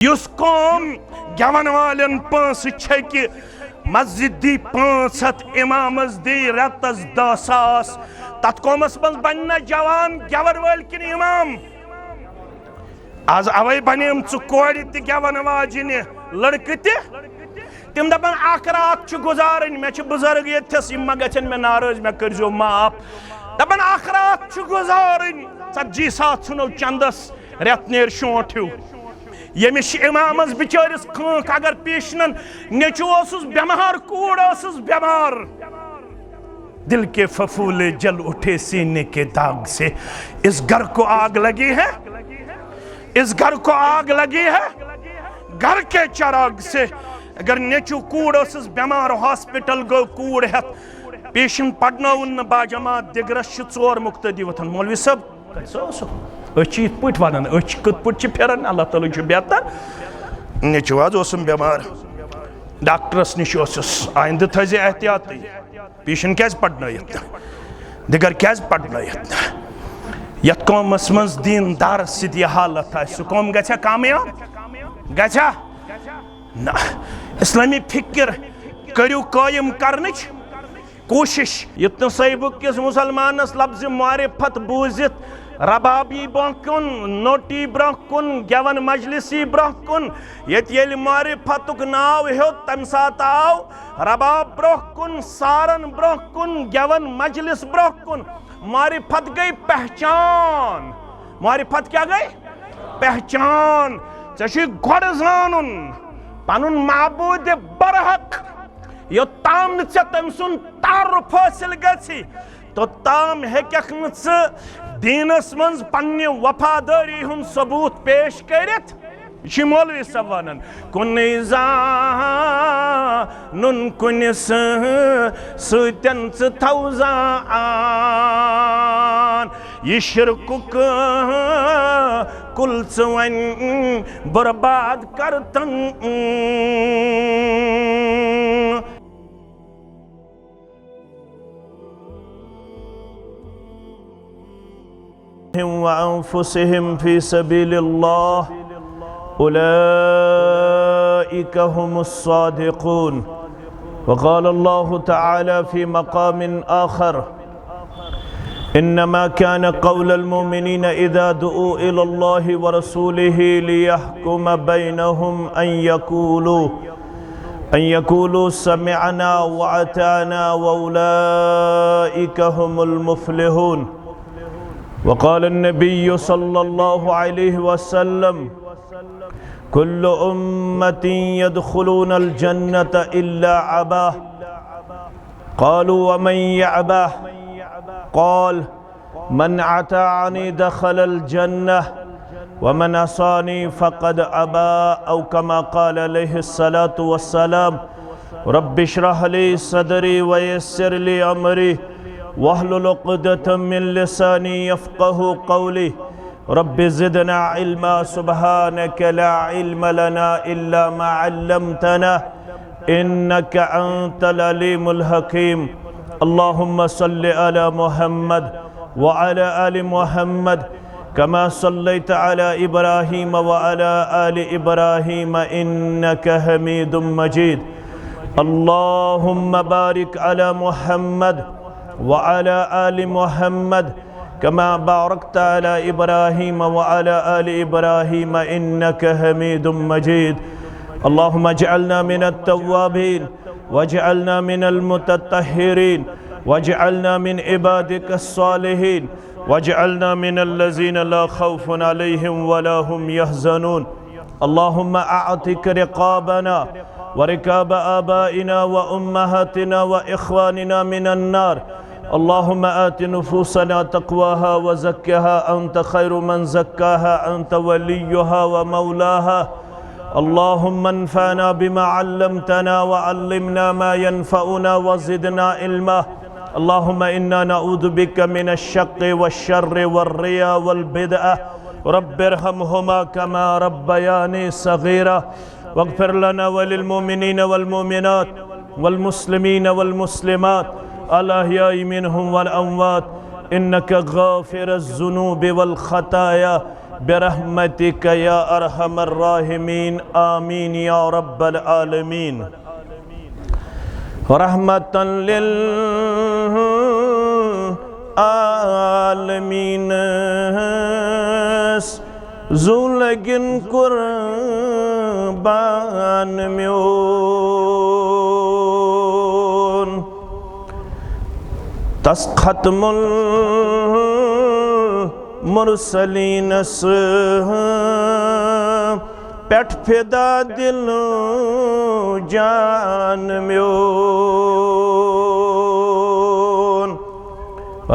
Use कौम गवन वालन पांस छेकि मस्जिद दी 500 इमामस दी रतस 10,000 तथ कौमस मज बन जवान गवन वाल किन इमाम आज अवे बनेम चु कोड़ त गवन वाजिन लड़क तिम दपन अख रात गुजारन मे बुजुर्ग यथस मा गन मे नाराज मे करजो माफ दपन अख रात गुजारन 40 छुनो चंदस रेत नेर शोट हिव यमिश इमामस बिचारिस खांक अगर पेशनन नेचु बेमार कूड़ बेमार दिल के फफूले जल उठे सीने के दाग से इस घर को आग लगी है, इस घर को आग लगी है घर के चराग से। अगर नेचु कूड़ बेमार हॉस्पिटल गो कूड़ है पेशेंट पढ़न बाजमात दिगरस 4 मुक्तदी वथन मौलवी साहब अच्छी पट वन कत पट फिरान अल्लाह ताला बेहतर नेचुज बेमार डॉक्टरस नश आइंद थज एहतियात पेशेंट क्या पढ़न दिगर क्या पढ़न यथ कौमस मज दीनदार सह हालत सह कौम गया कामयाब गया ना। इस्लामी फिक्र करू कायम करन कोशिश युत सैबुक किस मुसलमानस लफ्ज मारिफत बूजित रबाबी ब्रोह कुन नोटी ब्रोह कुन गवन मजलिसी ब्रोह कुन ये मारिफतुक नाव हो तम सात आव रबाब ब्रोह कुन सारन ब्रोह कुन गवन मजलिस ब्रोह कुन मारिफत गई पहचान। मारिफत क्या गई पहचान चे गोड़ जानुन पनुन माबूद बरहक योताम तम सुन तारुफ हासिल गछि तो ताम हेकख दीनस मज पन्ने वफादारी हुन सबूत पेश करित मौलवी सब वन कुन नुन कुन सतन थौजान यह शिरकुक कुल वन बर्बाद करतन। वअन्फुसिहिम फी सबीलिल्लाह उलाइक हुमुस सादिकून। वक़ाल अल्लाहु तआला फी मक़ामिन आखर इन्नमा कान क़ौलुल मुमिनीना इज़ा दुऊ इलल्लाहि व रसूलिहि लियहकुम बैनहुम अन यक़ूलू समिअना व अताना व उलाइक हुमुल मुफ़्लिहून। वक़ाल अन्नबिय्यु सल्लल्लाहु अलैहि वसल्लम कुल्लु उम्मती यदखुलूनल जन्नत इल्ला अबाह क़ालू वमन यअबाह क़ाल मन अताअनी दखलल जन्नह वमन असानी फ़क़द अबा औ कमा क़ाल अलैहिस्सलातु वस्सलाम। रब्बि इश्रह ली सदरी व यस्सिर ली अमरी वहलुल उक़दतम मिन लिसानी यफ़क़हू क़ौली। रब्बि ज़िदना इल्मा सुब्हानक ला इल्म लना इल्ला मा अल्लमतना इन्नका अंतल अलीमुल हकीम। अल्लाहुम्मा सल्लि अला मुहम्मद व अला आलि मुहम्मद कमा सल्लैता अला इब्राहीम व अला आलि इब्राहीम इन्नका हमीदुम मजीद। अल्लाहुम्मा बारिक अला मुहम्मद व अला आलि मुहम्मद कमा बारकता अला इब्राहीम व अला आलि इब्राहीम इन्नका हमीदुम मजीद। अल्लाहुम्मा इजअलना मिनत तव्वाबीन वजअलना मिनल मुतत्तहिरीन वजअलना मिन इबादिकस सालिहीन वजअलना मिनल लज़ीना ला खौफुन अलैहिम वला हुम यहज़नून। अल्लाहुम्मा अअतिक रिक़ाबना व रिक़ाब आबाइना व उम्महातिना व इख़वानिना मिनन नार। अल्लाहुम्मा आति नुफूसना तक़वाहा व ज़क्किहा अंत खैरु मन ज़क्काहा अंत वलियुहा व मौलाहा। अल्लाहुम्मा अन्फ़अना बिमा अल्लमतना व अल्लिमना मा यनफ़अुना व ज़िदना इल्मा। अल्लाहुम्मा इन्ना नऊज़ु बिका मिनश शक़्क़ि वश्शर्रि वर्रिया वल बिदअह रब्बिरहमहुमा कमा रब्बयानी सग़ीरा। वग़्फ़िर लना व लिल मुमिनीन वल मुमिनात वल मुस्लिमीन वल मुस्लिमात अल अहयाइ मिनहुम वल अमवात इन्नका गाफ़िरुज़ ज़ुनूबि वल ख़ताया बिरहमतिक या अरहमर राहिमीन आमीन या रब्बल आलमीन। रहमतन लिल आलमीन ज़ुलगिन कुर्बान म्योन तस खत्मुल मुरसलीनस पेठ फिदा दिल जान म्योन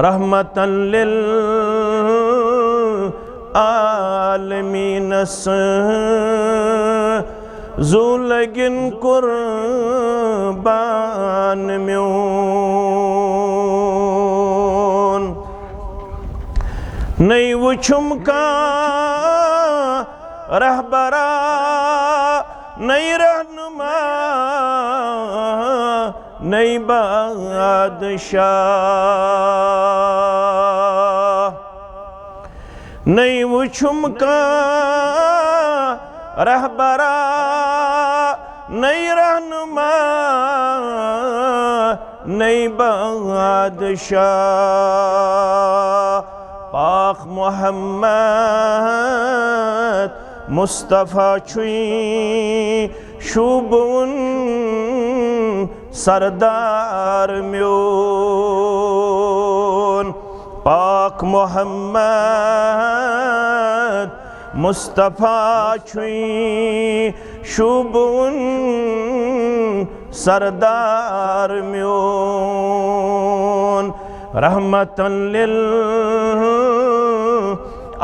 रहमतन लिल आलमीनस ज़ुलगिन कुर्बान म्योन नई वुछुम का रहबरा नई रहनुमा नई बादशाह नई वुछुम का रहबरा नई रहनुमा नई बादशाह पाक मोहम्मद मुस्तफ़ा छुई शुबुन सरदार म्योन पाक मोहम्मद मुस्तफ़ा छुई शुबुन सरदार म्योन रहमतन लिल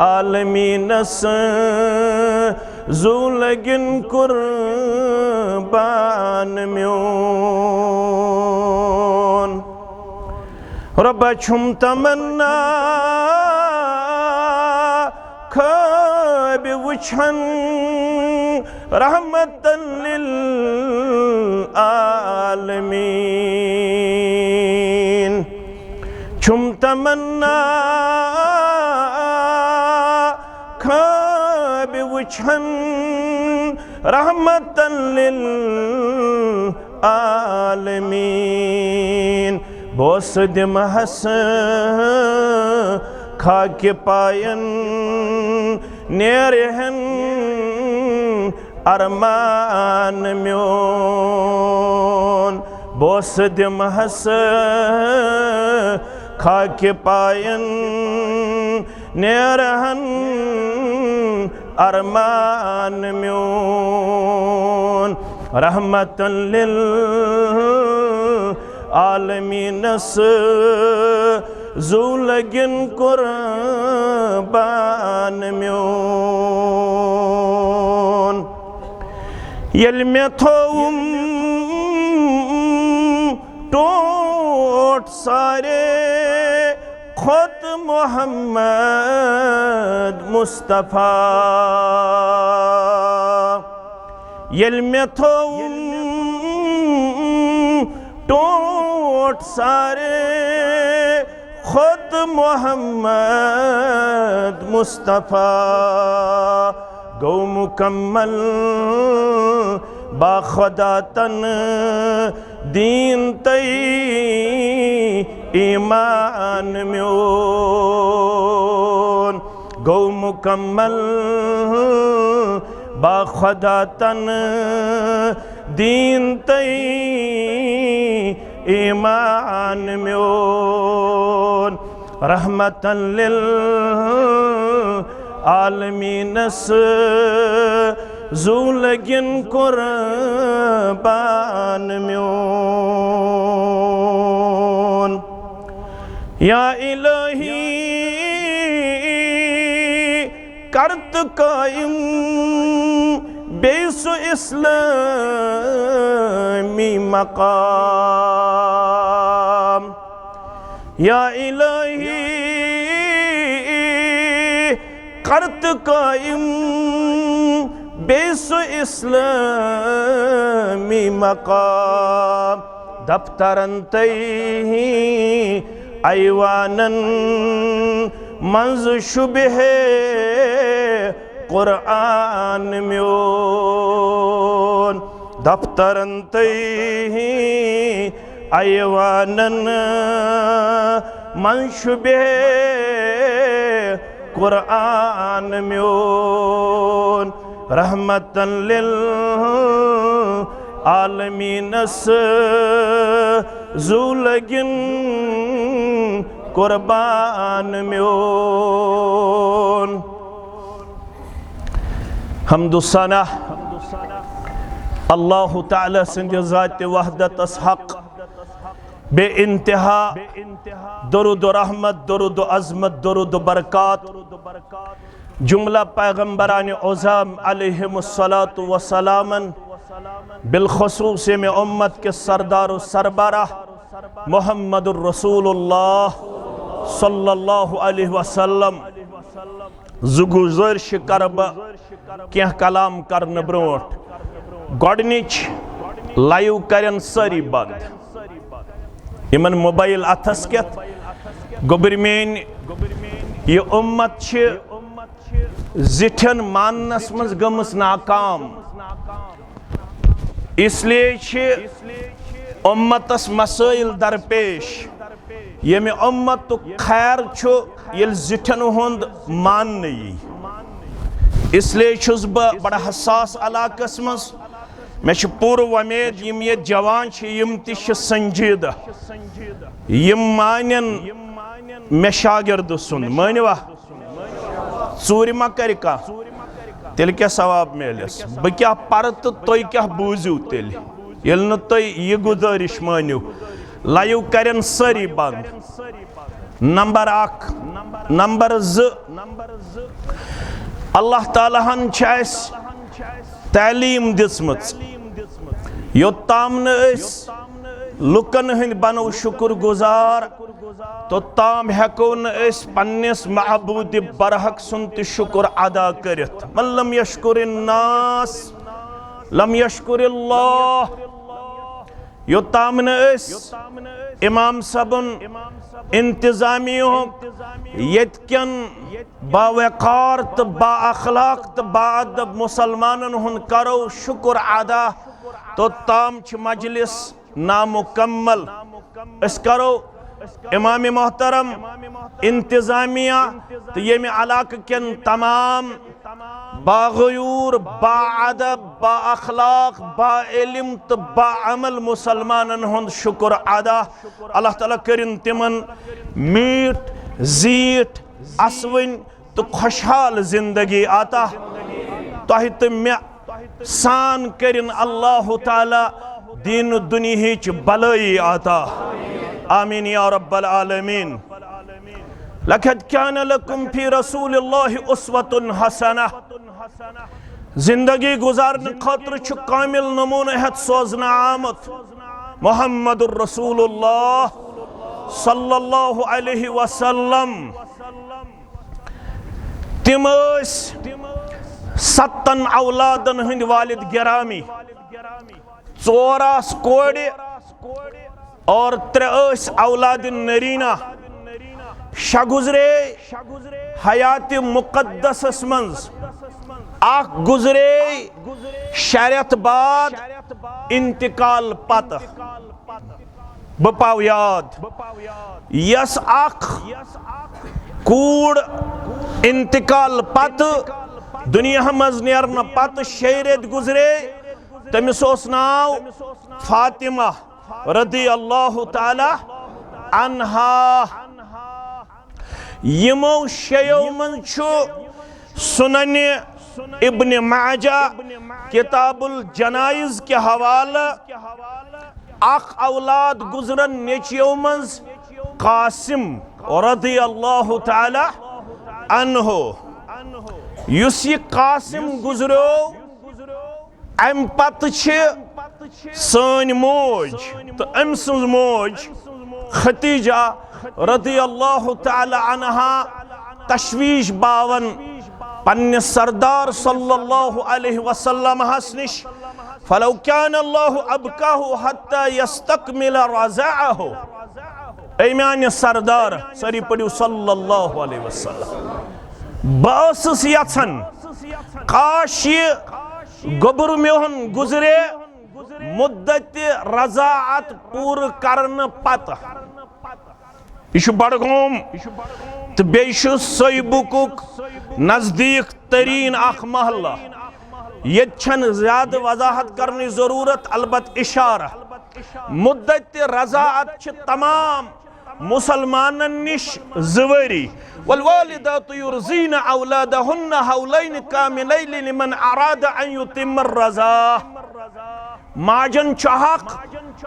आलमीनस ज़ुलगिन कुर्बान म्योन रब छुम तमन्ना ख्वाब वुछन रहमतन लिल आलमीन छुम तमन्ना ख्वाब वुछन रहमतन लिल आलमीन बोस दिमहस खाके पायन नेरहन अरमान म्योन बोस दिमहस खाके पायन नेरहन अरमान म्योन रहमतन लिल आलमीनस ज़ुलगिन कुर्बान म्योन यल मे थोम टोट सारे खुद मोहम्मद मुस्तफ़ा यल मे थोम टोट सारे खुद मोहम्मद मुस्तफ़ा गौ मुकम्मल बाखुदा तन दीन तई ईमान म्योन गौ मुकम्मल बाखुदा तन दीन तई ईमान म्योन रहमतन लिल आलमीनस ज़ुलगिन कुर्बान म्योन या इलाही करत कायम बेसु इस्लामी मकाम या इलाही करत कायम बेसु इस्लामी मकाम दफ्तरन तई ऐवानन मंज शुबह कुरान म्योन दफ्तरन तई अयवानन मंशुबे कुरान म्योन रहमतन लिल आलमीनस जुलगिन कुर्बान म्योन। हम्दुसना अल्लाह ताला सिंध ज़ात वहदतस हक बे इंतहा दरुद रहमत दरुद अज़मत दरुद बरकात जुमला पैगम्बरान उज़ाम अलैहिमुस्सलातु वस्सलामन बिलखुसूस में उम्मत के सरदार सरबराह मुहम्मदुर रसूलुल्लाह सल्लल्लाहु अलैहि वसल्लम गुज़ारिश करब क्या कलाम करन ब्रोट गोडनिच लाइव करन सारी बंद इमन मोबाइल अथस केत गोबर मेन ये उम्मत जिठन मानस मज गमस नाकाम इसलिए उम्मतस मसाइल दरपेश यमे उम्मत खैर ये जिठन हुंद मान इसलिए बड़ा हसास इलाकस मज मे पूर उम्मीद यम ये जवान यम संजीदा यम मानन मे शागिर्द सुन मानवा चूर मा कर तेल क्या सवाब मिलस बह क्या पर तो तुम क्या बूझू तेल ये यह गुजारिश मानिव लाइव करन सारी बंद नंबर 1 नंबर 2 अल्लाह ताला हन तालीम दिसमत योत्ताम लुकन हंद बनो शुक्र गुजार तोत्ताम हेको पन्निस महबूद बरहक सुन शुक्र अदा करित मन लम यशकुरिन्नास लम यशकुरिल्लाह योत्ताम इमाम सबन इंतजामियों यन बावकार तो बाअखलाक तो बाअदब मुसलमानन हुन करो शुक्र अदा तो ताम मजलिस नामुकम्मल इस करो इमाम मोहतरम इंतजामिया तो ये इलाक कन तमाम बागयूर बाअदब बाअखलाक बाइल्म तो बाअमल मुसलमानन हुंद शुक्र अदा अल्लाह ताला करिन तिमन मीठ जीठ असवन तो खुशहाल जिंदगी आता तह तो मे सान करिन अल्लाह ताला दीन दुनिया भलाई आता आमीन या रब्बल आलमीन। लक़द कान लकुम फी रसूलिल्लाहि उस्वतुन हसना जिंदगी गुजारने खतर कामिल नमूने हत सोजना आमत मुहम्मदुर रसूलुल्लाह सल्लल्लाहु अलैहि वसल्लम तिम 7 औलादन हंद वालिद गिरामी 4 कोड़ और 3 औलाद नरीना 6 गुजरे हयात मुकद्दस मंज 1 गुजरे शरीयत बाद इंतकाल पत बपाव याद यस 1 कूड़ इंतकाल पत दुनिया मज नेरन पत 6 रेत गुजरे तमिस नाव फातिमा रदी अल्लाह ताला अन्हा यमो 6 मन सुनन इब्न माजा किताबुल जनाइज के हवाला 1 औलाद गुजरन नेचियो मज कासिम रदी अल्लाह ताला अन्हो युस ये कासिम गुजरो अम पत सन मोज तो अम सज मोज खतीजा रदी अल्लाह ताला अन्हा तशवीश बावन पन्ने सरदार सल्लल्लाहु अलैहि वसल्लम हसनिश फलौ कान अल्लाहु अबकाहु हत्ता यस्तकमिल रज़ाअहु ऐ म्याने सरदार सरी पड़ियो सल्लल्लाहु अलैहि वसल्लम बस यछन काश ये गोबर मेहन गुजरे मुद्दत रजाअत पूर करन पत यह बडगाम तो बेशु सोयबुक नजदीक तरीन अख महल्ला ये ज्यादा वजाहत करने जरूरत अलबत इशारा मुद्दत रजाअत तमाम मुसलमान निश जवरी वल्वालिदातु युरज़ीना औलादहुन्ना हौलैन कामिलैन लिमन अरादा अन युतिम्म रज़ा माजन चाहक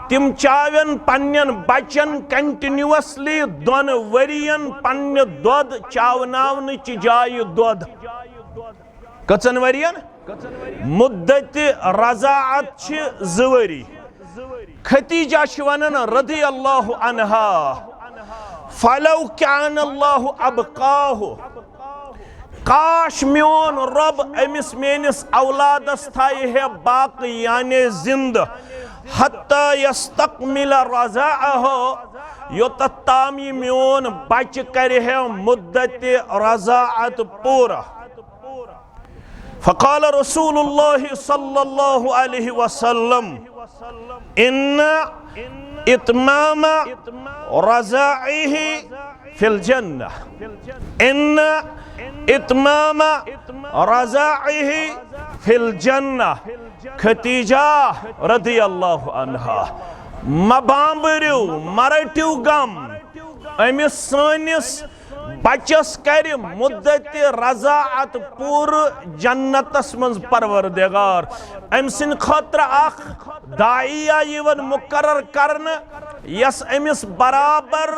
तिम चावन पन्यन बचन कंटिन्यूअसली दोन वरियन पन्य दोद चावनावन च जाय दोद कचन वरियन मुद्दत रजाअत छ जवरी खतीजा वनन रदी अल्लाह अन्हा फलौ कान अल्लाह अबकाहु काश म्योन रब अमिस मेनिस औलादस थाय है बाकी यानी जिंद हत्ता यस्तकमिल रज़ाअहु योतताम म्योन बच कर है मुद्दत रज़ाअत पूरा फ़क़ाल रसूलुल्लाह सल्लल्लाहु अलैहि वसल्लम इन्ना इत्माम रज़ाइहि फिल जन्नह इन्ना इत्माम रज़ाइहि फिल जन्नह खतीजा रदी अल्लाह अन्हा मबांबरियो मरटियो गम अमिस सानिस बचस कर मुद्दत रज़ाअत पूर जन्नतस मंज परवरदिगार अम सिन खतर अख दाइया यवन मुकर्रर करन यस अमिस बराबर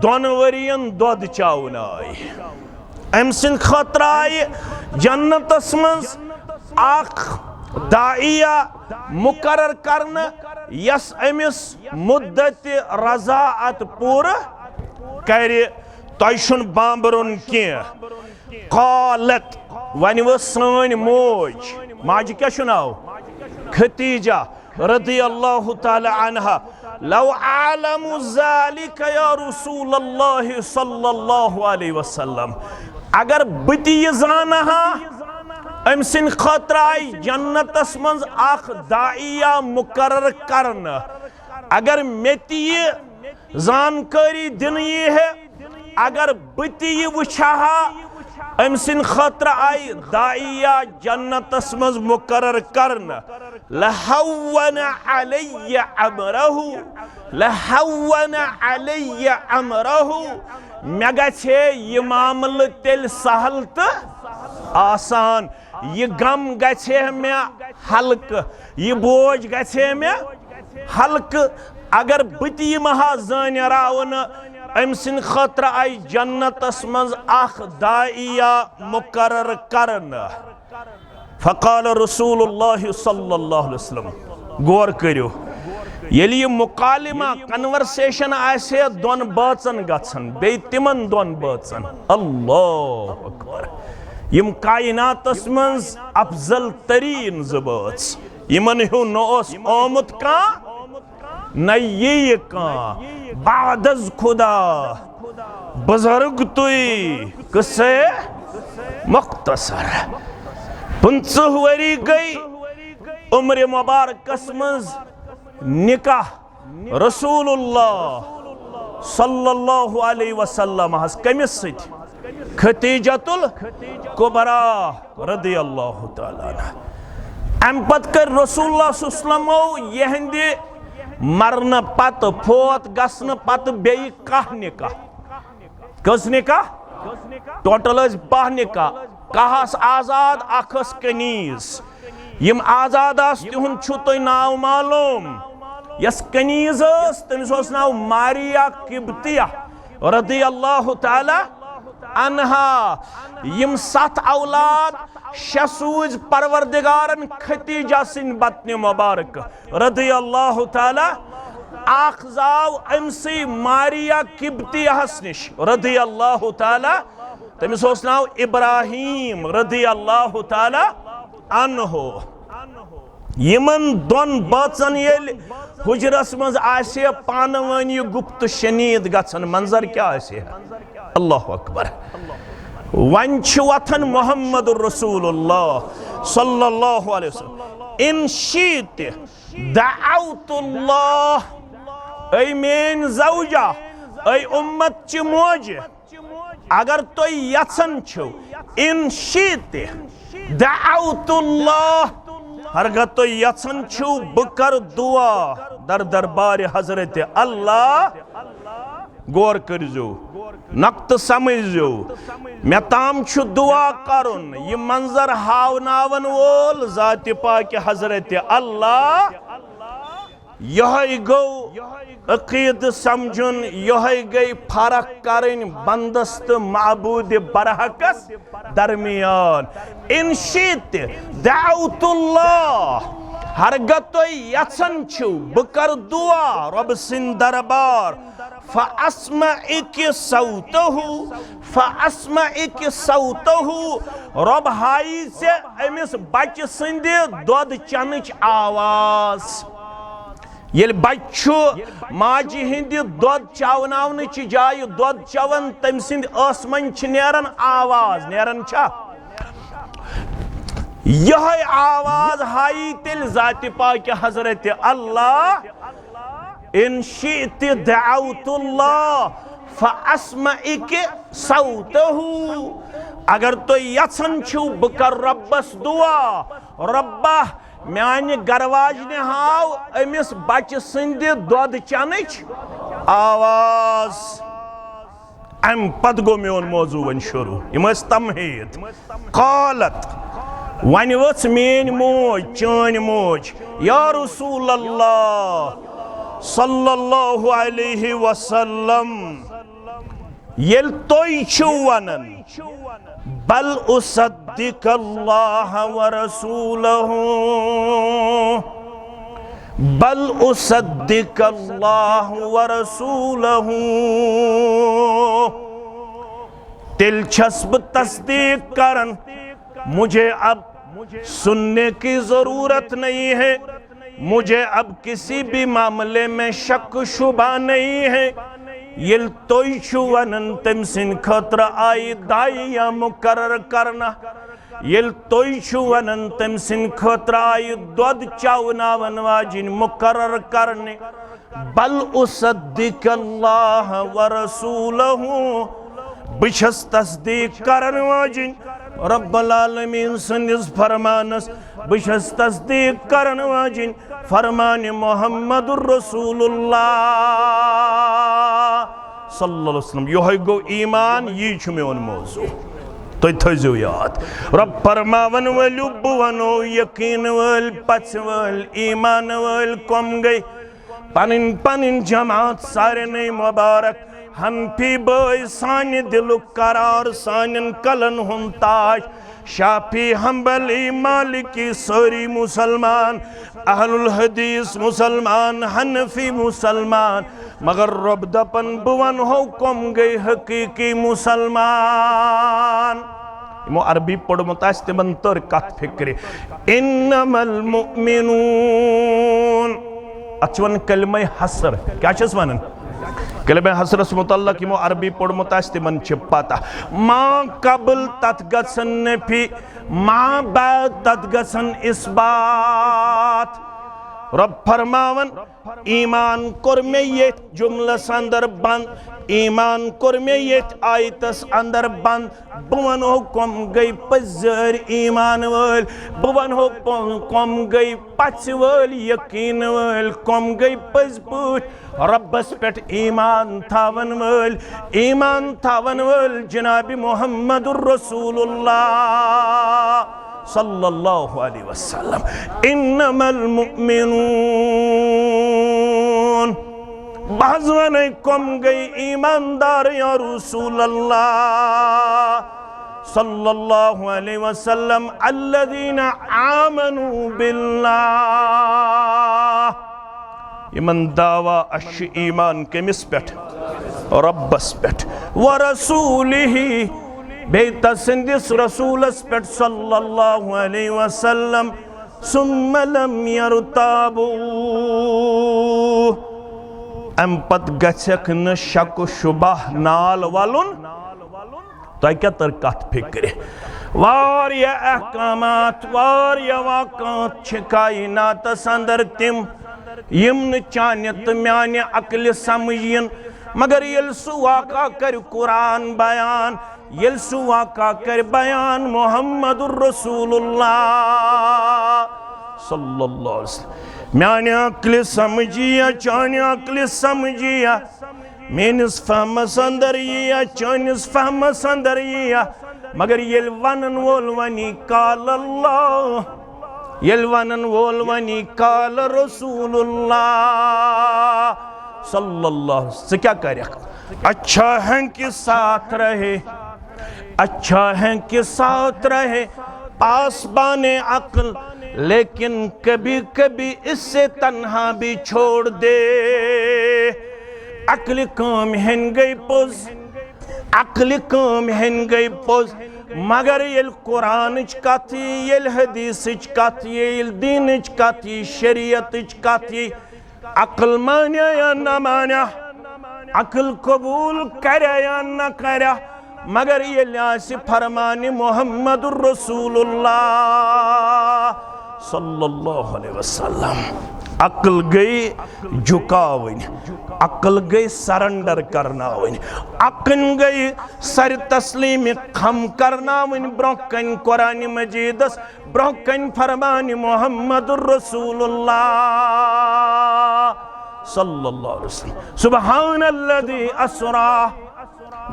दोन वरियन दोद चावन आय अम सिन खतर आय जन्नतस मंज अख दाइया मुकर्रर करन यस अमिस मुद्दत रज़ाअत पूर कर तुन बांबरुन कालत वन वो सन मोज माज क्या नाव खतीजा रदी अल्लाह ताला अन्हा लौ आलमु ज़ालिका या रसूलल्लाह सल्लल्लाहु अलैहि वसल्लम अगर बति जानहा अम सिन खतर आई जन्नतस मंज अख दाइया मुकर्रर करन अगर मेति जानकारी दिन ये है अगर बति वुछहा अम सिन खतर आई दाइया जन्नतस मज मुकर्रर करन लहव्वन अलैया अमरहु लहव्वन अलैया अमरहु मे गछे ये मामल तेल सहल तो आसान ये गम गछे मे हल्क ये बोझ गछे मे हल्क अगर बति महा जानरावन अम सिन खतर आई जन्नतस मंज अख दाइया मुकर्रर करन फ़क़ाल रसूलुल्लाह सल्लल्लाहु अलैहि वसल्लम गौर करियो येली ये मुकालिमा कन्वर्सेशन आसे दोन बाचन गछन बे तिमन दोन बाचन अल्लाहु अकबर यम कायनातस मंज अफजल तरीन ज़बाच यमन हु न ओस आमुत का न ये बादज खुदा बुजुर्ग तुई किस्से मुख्तसर 50 वरी गई उम्र मुबारकस मंज निकाह रसूलुल्लाह सल्लल्लाहु अलैहि वसल्लम हस कमिस सत खतीजतुल कुबरा रदी अल्लाह ताला अन्हा अम पत कर रसूलुल्लाह सल्लल्लाहु अलैहि वसल्लम यहंदे मरन पत फोत गसन पत बे कह निकाह कस निकाह टोटल 10 निकाह कहस आजाद अखस कनीज यम आजाद तिहुन तुह नाव मालूम यस कनीज तमिस नाव मारिया किब्तिया रदी अल्लाह ताला अन्हा यम 7 औलाद 6 सूज परवरदिगारन खतीजा सिन बतन मुबारक रदी अल्लाह ताला अख जाव अमसी मारिया किब्तियाहस निश रदी अल्लाह ताला तमिस नाव इब्राहिम रदी अल्लाह ताला अन्हो यमन दोन बाचन येल हुजरस मज आसे पानवनी गुप्त शनीद गछन मंजर क्या आसे अल्लाह अकबर वन वथन मोहम्मद रसूलुल्लाह सल्लल्लाहु अलैहि वसल्लम इन शीत दअउतुल्लाह ऐ मेन जौजा ऐ उम्मत च मोज अगर तो यसन छो इन शीत दअउतुल्लाह हरगत तो यसन छो बकर दुआ दर दरबार हजरत अल्लाह गौर करजो नक्त समझो मे ताम छु दुआ करुन ये मंजर हावनावन वोल जात पाक हजरत अल्लाह यह गो अकीद समझुन यह गई फरक करें बंदस तो माबूद बरहकस दरमियान इन शीत दाउतुल्लाह हरगत तो यसन छु बकर दुआ रब सिंह दरबार फ़अस्मइक सौतहु रब हाई से अमिस बच सिंद दोद चनच आवाज ये बच्चु माजी हिंद दोद चवनावन जाय दोद चवन तम सिंद आसमान नेरन आवाज नेरन छा यह आवाज हाई तिल जाति पाक हजरत अल्लाह इन शीत दअउतुल्लाह फ़अस्मइक सौतहु अगर तो यसन छु बकर रब्बस दुआ रब्बा म्यान गरवाज ने हाव अमिस बच सिंद दोद चनच आवाज अम पद गो मेन मौजू वन शुरू यम तमहीद कालत वन वच मेन मोज चान मोज या रसूल अल्लाह सल्लल्लाहु अलैहि वसल्लम येल तोय छु वनन बल उसद्दिक अल्लाह व रसूलहु बल उसद्दिक अल्लाह व रसूलहु दिलचस्प तस्दीक करन मुझे अब सुनने की जरूरत नहीं है मुझे अब किसी भी मामले में शक शुबा नहीं है ये तोय छु वनन तम सिन खतर आई दाइया मुकर्रर करना ये तोय छु वनन तम सिन खतर आई दोद चवनावन वाजिन मुकर्रर करने बल उसद्दिक अल्लाह व रसूलहु बिशस तस्दीक करन वाजिन रब्बुल आलमीन सनिस फरमानस बिशस तस्दीक करन वाजिन फरमान मोहम्मदुर रसूलुल्लाह सल्लल्लाहु अलैहि वसल्लम यह गो ईमान ये छु मेन मौजू तो थजो याद रब फरमावन वलु वनो यकीन वल पच वल ईमान वल कम गई पनिन पनिन जमात सारे नहीं मुबारक हनफी बोय सान दिलु करार सान कलन हुन ताज शाफी हम्बली मालिकी सारी मुसलमान अहलुल हदीस मुसलमान हनफी मुसलमान मगर रब दपन बुवन हो कम गई हकीकी मुसलमान मो अरबी पढ़मुत तिमन तर कत फिक्र इन्नमल मुमिनून अचवन कलमा हसर क्या छस वनन कलमा हसरस मुतल्लक यमो अरबी पढ़मुत तिमन छ पता मां कबल तत गसन नफी मां बाद तत गसन इस्बात रब फरमावन ईमान कोर में ये जुमलस अंदर बंद ईमान कोर में ये आयतस अंदर बंद बवन हो कम गई पजर ईमान वल बवन हो कम गई पच वल यकीन वल कम गई पज पुट रब्बस पेट ईमान थावन वल जनाब मोहम्मदुर रसूलुल्लाह सल्लल्लाहु अलैहि वसल्लम इन्नमल मुमिनून बाज़वन कम गई ईमानदार या रसूल अल्लाह सल्लल्लाहु अलैहि वसल्लम अल्लज़ीना आमनू बिल्लाह इमन दावा अश ईमान केमिस पेट रब्बस पेट व रसूलिही बेता सिंदिस रसूलस पेट सल्लल्लाहु अलैहि वसल्लम सुम्मा लम यरताबू अम पत गछक न शक शुबह नाल वालुन तो क्या तर कत फिक्र वारिया अहकामात वारिया वाकात छ कायनातस अंदर तिम यम न चान्य तो म्यान्य अक्ल समझियन मगर यल सु वाका कर कुरान बयान यल सु वाका कर बयान मुहम्मदुर रसूलुल्लाह सल्लल्लाहु अलैहि वसल्लम म्यान्य अक्ल समझिया चान्य अक्ल समझिया मेनिस फहमस अंदर यिया चानिस फहमस अंदर यिया मगर यल वनन वोल वनी काल अल्लाह यल वनन वोल वनी काल रसूलुल्लाह सल्लल्लाहु से क्या करे अच्छा है कि साथ रहे अच्छा है कि साथ रहे पास बाने अक्ल लेकिन कभी कभी इससे तन्हा भी छोड़ दे अक्ल काम हेन गई पोज अक्ल काम हेन गई पोज मगर यल कुरान कथ यल हदीस कथ यल दीन कथ शरीयत कथ अक्ल मान्या या न मान्या अक्ल कबूल करे या न करे मगर यल आसि फरमान मुहम्मदुर रसूलुल्लाह सल्लल्लाहु अलैहि वसल्लम अक्ल गई झुकावन अक्ल गई सरेंडर करनावन अक्ल गई सर तस्लीम खम करनावन ब्रोकन कुरान मजीदस ब्रोकन फरमान मुहम्मदुर रसूलुल्लाह सल्लल्लाहु अलैहि वसल्लम सुब्हानल्लज़ी अस्रा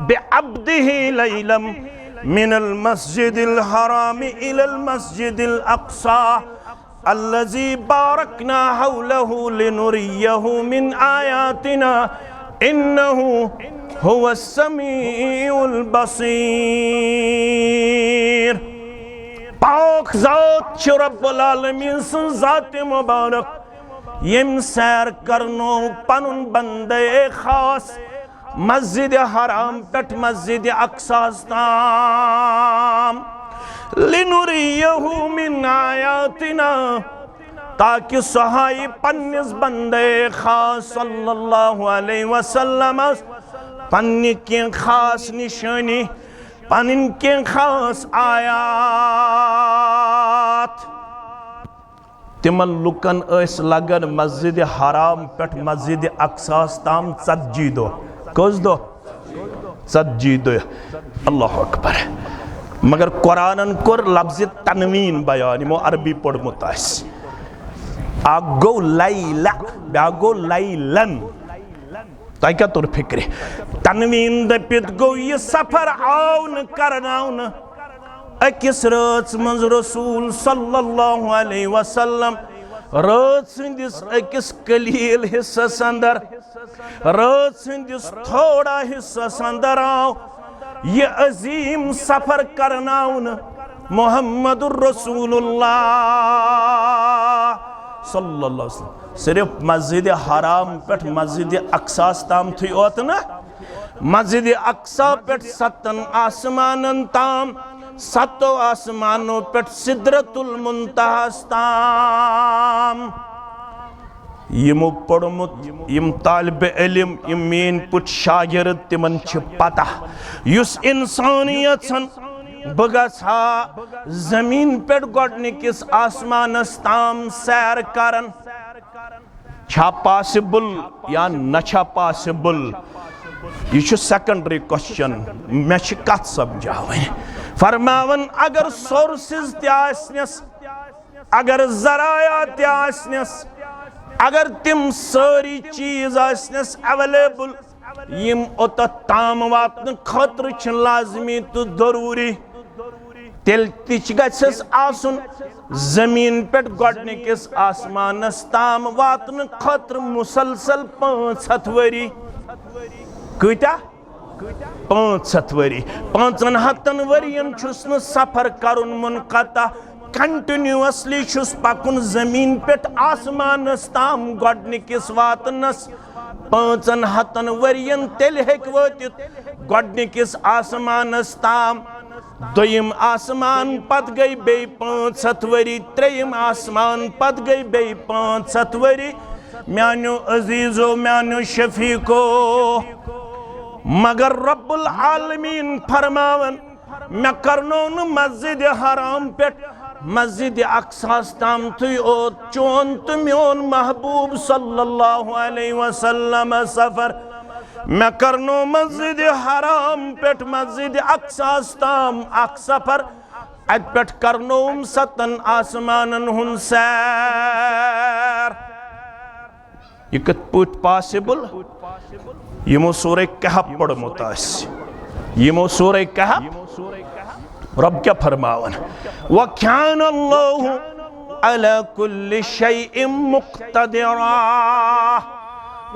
बिअब्दिही लैलम मिनल मस्जिदिल हराम इलल मस्जिदिल अक्सा अल्लज़ी बारकना हौलहु लिनुरियहु मिन आयातिना इन्नहु हुवस समीउल बसीर पाक ज़ात छ रब्बुल आलमीन सं ज़ात मुबारक यम सैर करनो पनुन बंदे खास मस्जिद हराम पेट मस्जिद अक्सा ताम लिनुरियहु मिन आयातिना ताकि सहाय पन्निस बंदे खास सल्लल्लाहु अलैहि वसल्लम पन्नि के खास निशानी पन्न के खास आयात तिमन लुकन लगन मस्जिद हराम पेट मस्जिद अक्सा ताम 40 दो कस दो 40 दो अल्लाह अकबर मगर कुरानन कोर लफ्ज़ तनवीन बयान यमो अरबी पढ़मुत अक गो लैला ब्या गो लैलन तह क्या तुर फिक्र तनवीन दपित गो यह सफर आवन करनावन अकिस रात मज रसूल सल्लल्लाहु अलैहि वसल्लम रात संदिस अकिस कलील हिस्सस अंदर रात संदिस थोड़ा हिस्सस अंदर आओ ये अजीम सफर करनाउन मुहम्मदुर रसूलुल्लाह सल्लल्लाहु अलैहि वसल्लम सिर्फ मस्जिद हराम पेट मस्जिद अक्सा ताम थी ओत ना मस्जिद अक्सा पेट 7 आसमानन ताम 7 आसमानों पेट सिदरतुल मुंतहा ताम यमो पढ़मुत यम तालिब इल्म यम मेन पुट शागिर्द तिमन छ पता युस इंसानियत सन बगसा जमीन पेट गोडनिकिस आसमानस ताम सैर करन छा पॉसिबल या न छा पॉसिबल यह सेकेंडरी क्वेश्चन मे कत समझावन फरमावन अगर सोर्सेस त्यासनस अगर जराया त्यासनस अगर तिम सारी चीज आसनस अवेलेबल यम ओत ताम वातन खतर छ लाजमी तो जरूरी तेल तिच गछस आसुन जमीन पेट गोडनिकिस आसमानस ताम वातन खतर मुसलसल 500 वरी कता 500 वरी 500 वरियन छुस न सफर करुन मुनक़ता कंटिन्यूअसली छुस पकुन जमीन पेट आसमानस ताम गोडनिकिस वातनस 500 वरियन तेल हेक वतित गोडनिकिस आसमानस ताम दोयम आसमान पत गई बे 500 वरी त्रेयम आसमान पत गई बे 500 वरी म्यानो अजीजो म्यानो शफीको मगर रब्बुल आलमीन फरमावन मैं करनो न मस्जिद हराम पे मस्जिद अक्सा ताम तुई ओ चोन तो म्योन महबूब सल्लल्लाहु अलैहि वसल्लम सफर मैं करनो मस्जिद हराम पे मस्जिद अक्सा ताम अक सफर अत पे करनो सतन आसमानन हुन सैर। यह कत पट पॉसिबल यमो सूरह कहफ पढ़मुत यमो सूरह कहफ रब क्या फरमावन व कान अल्लाहु अला कुल्लि शैइन मुक़्तदिरा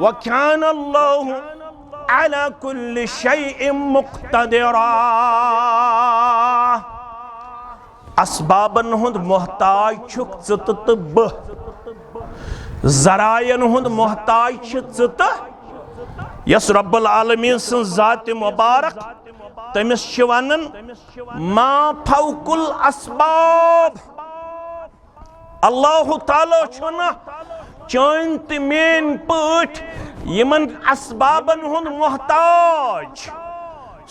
व कान अल्लाहु अला कुल्लि शैइन मुक़्तदिरा। असबाबन हुंद मोहताज छुक ज़त तो बह ज़रायन हुंद मोहताज ज़त यस रब्बुल आलमीन सं ज़ात मुबारक तमिस वनन मा फौकुल असबाब अल्लाह ताला छुना चान तो मेन पट यमन असबाबन हुंद मोहताज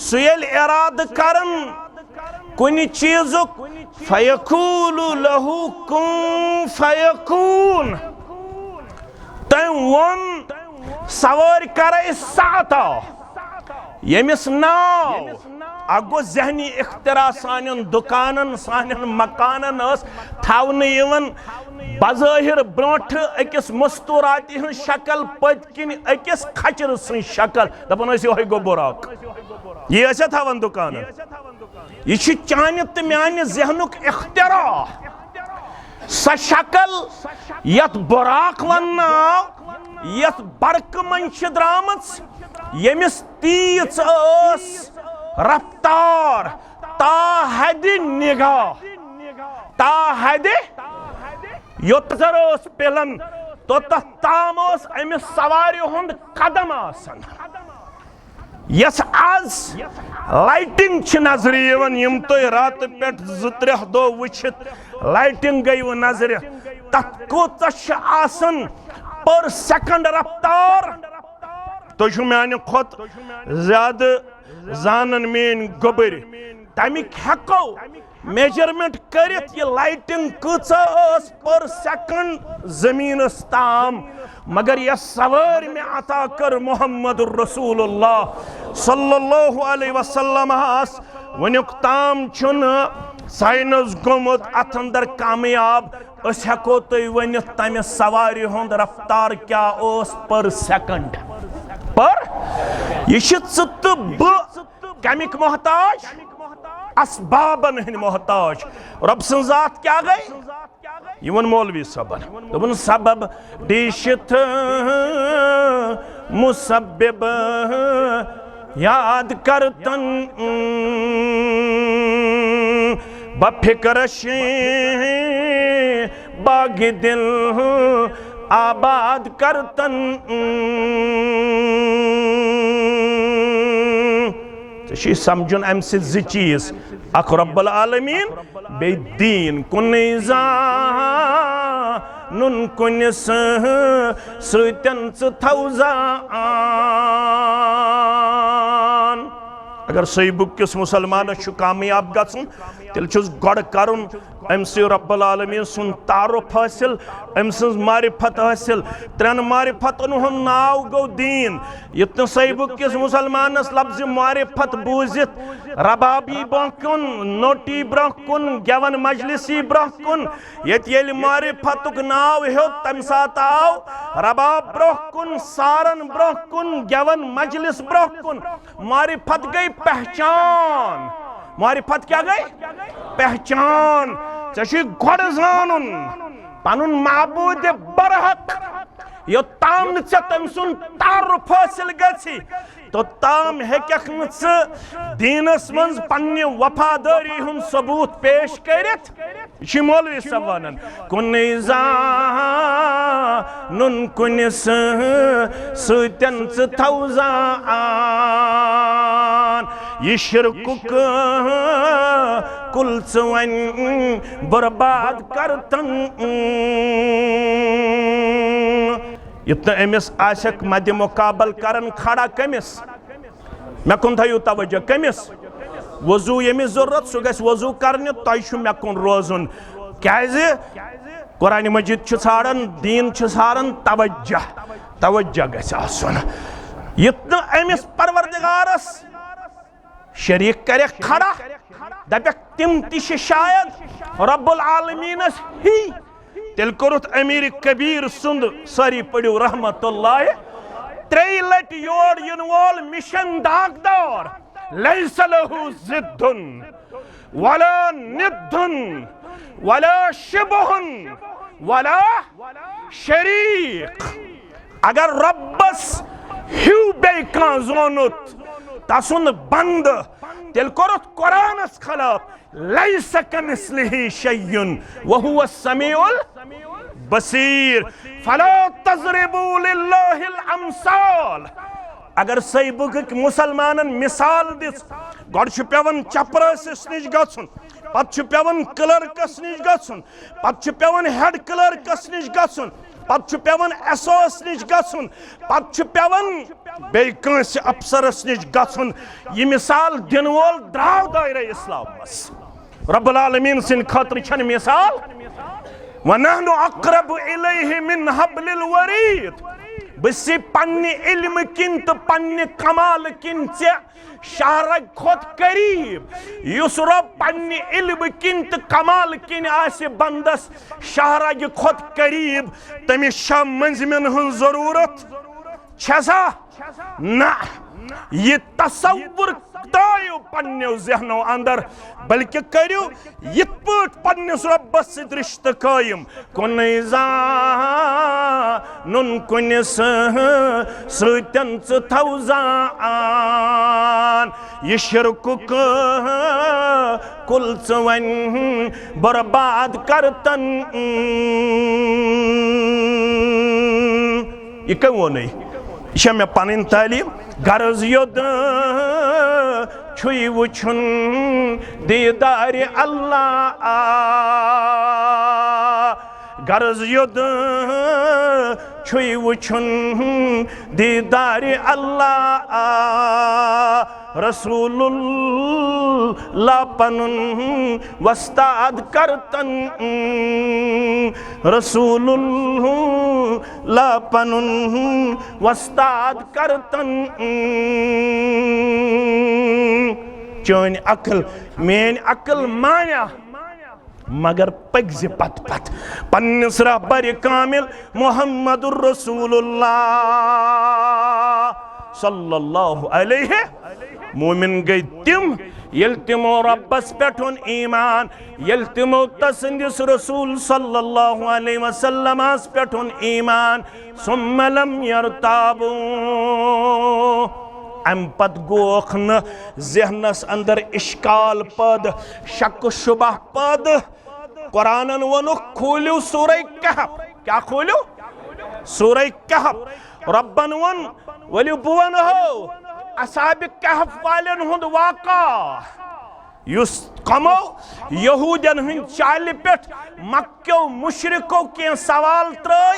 सुयल इराद करन कुन चीजुक फयकूलु लहु कुन फयकून तम वन सवार करे साता यमिस नाव अगो जहनी इख्तरा सानन दुकानन सानन मकानन थावन बज़ाहिर ब्रोठ अकिस मस्तूरात हन शक्ल पतकिन अकिस खचर सं शक्ल दपन यह गो बुराक यह थावन दुकान यह चान तो म्यान जहनुक इख्तरा स शक्ल यत बुराक वनाव यत बरक मन द्रामच यमिस तीच रफ्तार ता हद निगाह ता हद योतर पिलन तो ताम अमिस सवार हुंद कदम आसन यस आज लाइटिंग नजर यम तो रात पे 2-3 दो वुचित लाइटिंग गई वो नजर तथ कोतन पर सेकंड रफ्तार तो म्यान खुद ज्यादा जानन मेन गोबर तमिक हेको मेजरमेंट करित ये लाइटिंग कस पर सेकंड जमीन ताम मगर यह सवार में अता कर मोहम्मद रसूलुल्लाह सल्लल्लाहु अलैहि वसल्लम वनुक ताम छुन साइंस गोमुत अथ अंदर कामयाब अस हेको तुई वनित तमि सवार हुंद रफ्तार क्या ओस पर सेकंड पर यह कमिक मोहताज असबाबन हन मोहताज रब सं जात क्या गई यवन मौलवी सबन दोपन सबब डिशत मुसब्बिब याद करतन बफिक्रश बाग दिल आबाद करतन समझुन अम ज चीज अख रब्बुल आलमीन बे दीन कुन नुन कुन सतन अगर सही बुक किस मुसलमान कामयाब गन तेल गड कर अमस रब्बुल आलमीन सुन तारुफ हासिल अमस मारिफत हासिल 3 मारिफत हुंद नाव गो दीन युत सही बुक किस मुसलमानस लफ्ज मारिफत बूजित रबाबी ब्रोह कुन नोटी ब्रोह कुन गेवन मजलिसी ब्रोह कुन ये मारिफतुक नाव हो तम सात आव रबाब ब्रोह कुन सारन ब्रोह कुन गेवन मजलिस ब्रोह कुन मारिफत गई पहचान मारिफत क्या गई पहचान गड जानन पनुन माबूद बरहक यो ताम तम सुन तारुफ हासिल गछि तो ताम हेकख न दीनस मन पन्ने वफादारी हुन सबूत पेश करित मौलवी सब वनन कुन नुन कुन सतन थौजान यह शिरकुक कुल वन बर्बाद करतन युत अमिस आशक मद मुकाबल करन खड़ा कमिस मे कुन थयु तवज्जो कमिस वजू यमिस जरूरत सह गस वजू करने तय मे कुन रोजुन क्याजे कुरान मजिद छाड़न दीन छाड़न तवज्जो गस आसन यत्न अमिस परवरदिगारस शरीक करे खड़ा दपक तिम तिश शायद रब्बुल आलमीनस ही तेल कोरुत अमीर कबीर सुंद सारी पड़ो रहमतुल्लाह 3 लट your in wall mission दागदार lace लहु जिद्दुन वला निद्दुन वला शिबहुन वला शरीक अगर रब्बस हिउ बेकां जोनुत तसुन बंद तेल कोरुत कुरानस खिलाफ लैस कमिस्लिहि शय्युन वहुव समीउल बसीर फला तज़रिबू लिल्लाहिल अमसाल अगर सही बुक मुसलमानन मिसाल दिस गॉड छु पेवन चपरासिस निश गछुन पत छु पेवन क्लर्कस निश गछुन पत छु पेवन हेड क्लर्कस निश गछुन पत छु पेवन एसोस निश गछुन पत छु पेवन बे कंस अफसरस निश गछुन ये मिसाल दिन वोल द्राव दायरे इस्लाम मस रब्बुल आलमीन सिन खातिर छन मिसाल वनहनु अक़रबु इलैहि मिन हब्लिल वरीद बसी पन्ने इल्म किन तो पन्ने कमाल किन से शारग खुद करीब युस रब पन्ने इल्म किन तो कमाल किन आसे बंदस शारग खुद करीब तमिस शाम मंजमिन हुन जरूरत छसा ना ये तसव्वुर तायो पन्ने जहनो अंदर बल्कि करियो यित पट पन्निस रब्बस सित रिश्ते कायम कुन नुन कुनिस सतन च थौजान ये शिरकुक कुल च वन बर्बाद करतन ये कहो नहीं यह मे पन तालीम गर्ज योद छुई वुछुन दीदार अल्लाह गर्ज योद छुई वुछुन दीदार अल्लाह रसूलुल्लाह पनुन वस्ताद करतन रसूलुल्लाह पनुन वस्ताद करतन चोन अकल मेन अकल माया मगर पगज पत पत पन्निस रहबर कामिल मुहम्मदुर रसूलुल्लाह सल्लल्लाहु अलैहि मोमिन गई तिम यल तिमो रब्बस पेठुन ईमान यल तिमो तसंदिस रसूल सल्लल्लाहु अलैहि वसल्लम पेठुन ईमान सुम्मा लम यरताबू अम पत गोख न ज़हनस अंदर इश्काल पद शक शुबह पद कुरानन वनु खोलियो सूरह कहफ क्या खोलियो सूरह कहफ रब्बन वन वलियो बुवन हो असहाब कहफ वालन हुंद वाका युस कमो यहूदन हुंद चाल पेट मक्को मुशरिको के सवाल त्रय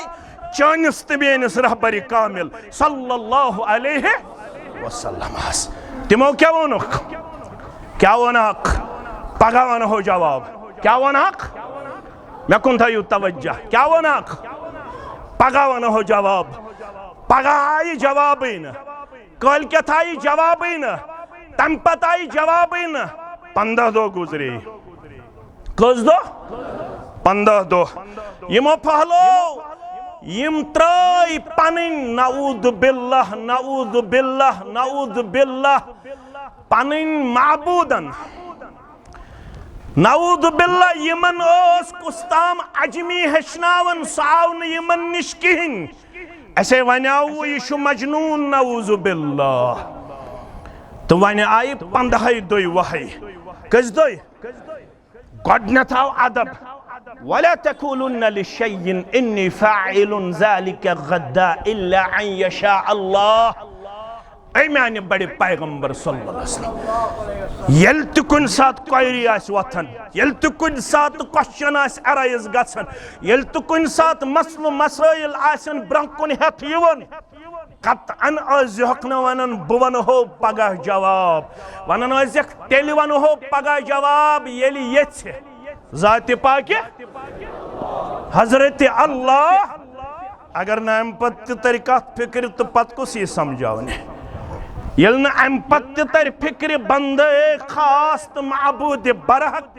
चानिस तबेनिस रहबर कामिल सल्लल्लाहु अलैहि वसल्लम तिमो क्या वनक पगा वन हो जवाब क्या वनक मे कुन थयु तवज्जो क्या वनक पगा वन हो जवाब पगा आई जवाब न कल क्या आई जवाब न तम पत आई जवाब न 15 दो गुजरे कस दो 15 दो यमो पहलो यम त्राय पनिन नऊद बिल्लाह नऊद बिल्लाह नऊद बिल्लाह पनिन माबूदन नऊद बिल्लाह यमन ओस कुस्ताम अजमी हेचनावन सावन यमन निश किहिन ऐसे वनाऊ यह मजनून नऊद बिल्लाह तो वन आई 15 दोय वही कस दोय गडनथ आव अदब वला तकुलुन लिशय्इन इन्नी फाइलुन ज़ालिका गद्दा इल्ला अन यशा अल्लाह ऐ माने बड़े पैगंबर सल्लल्लाहु अलैहि वसल्लम यल त कुन सात क्वेरी आस वथन यल त कुन सात क्वेश्चन आस अराइज गछन यल त कुन सात मसलो मसाइल आसन ब्रंह कुन हेत यवन कतअन आजक न वनन बह वनहो पगह जवाब वनन आजक तेल वनहो पगह जवाब येलि येछ ज़ात पाक हजरत अल्लाह अगर न अम पत तर कत फिक्र तो पत कुस यह समझाने ये अम पत तर फिक्र बंद खास तो महबूद बरहक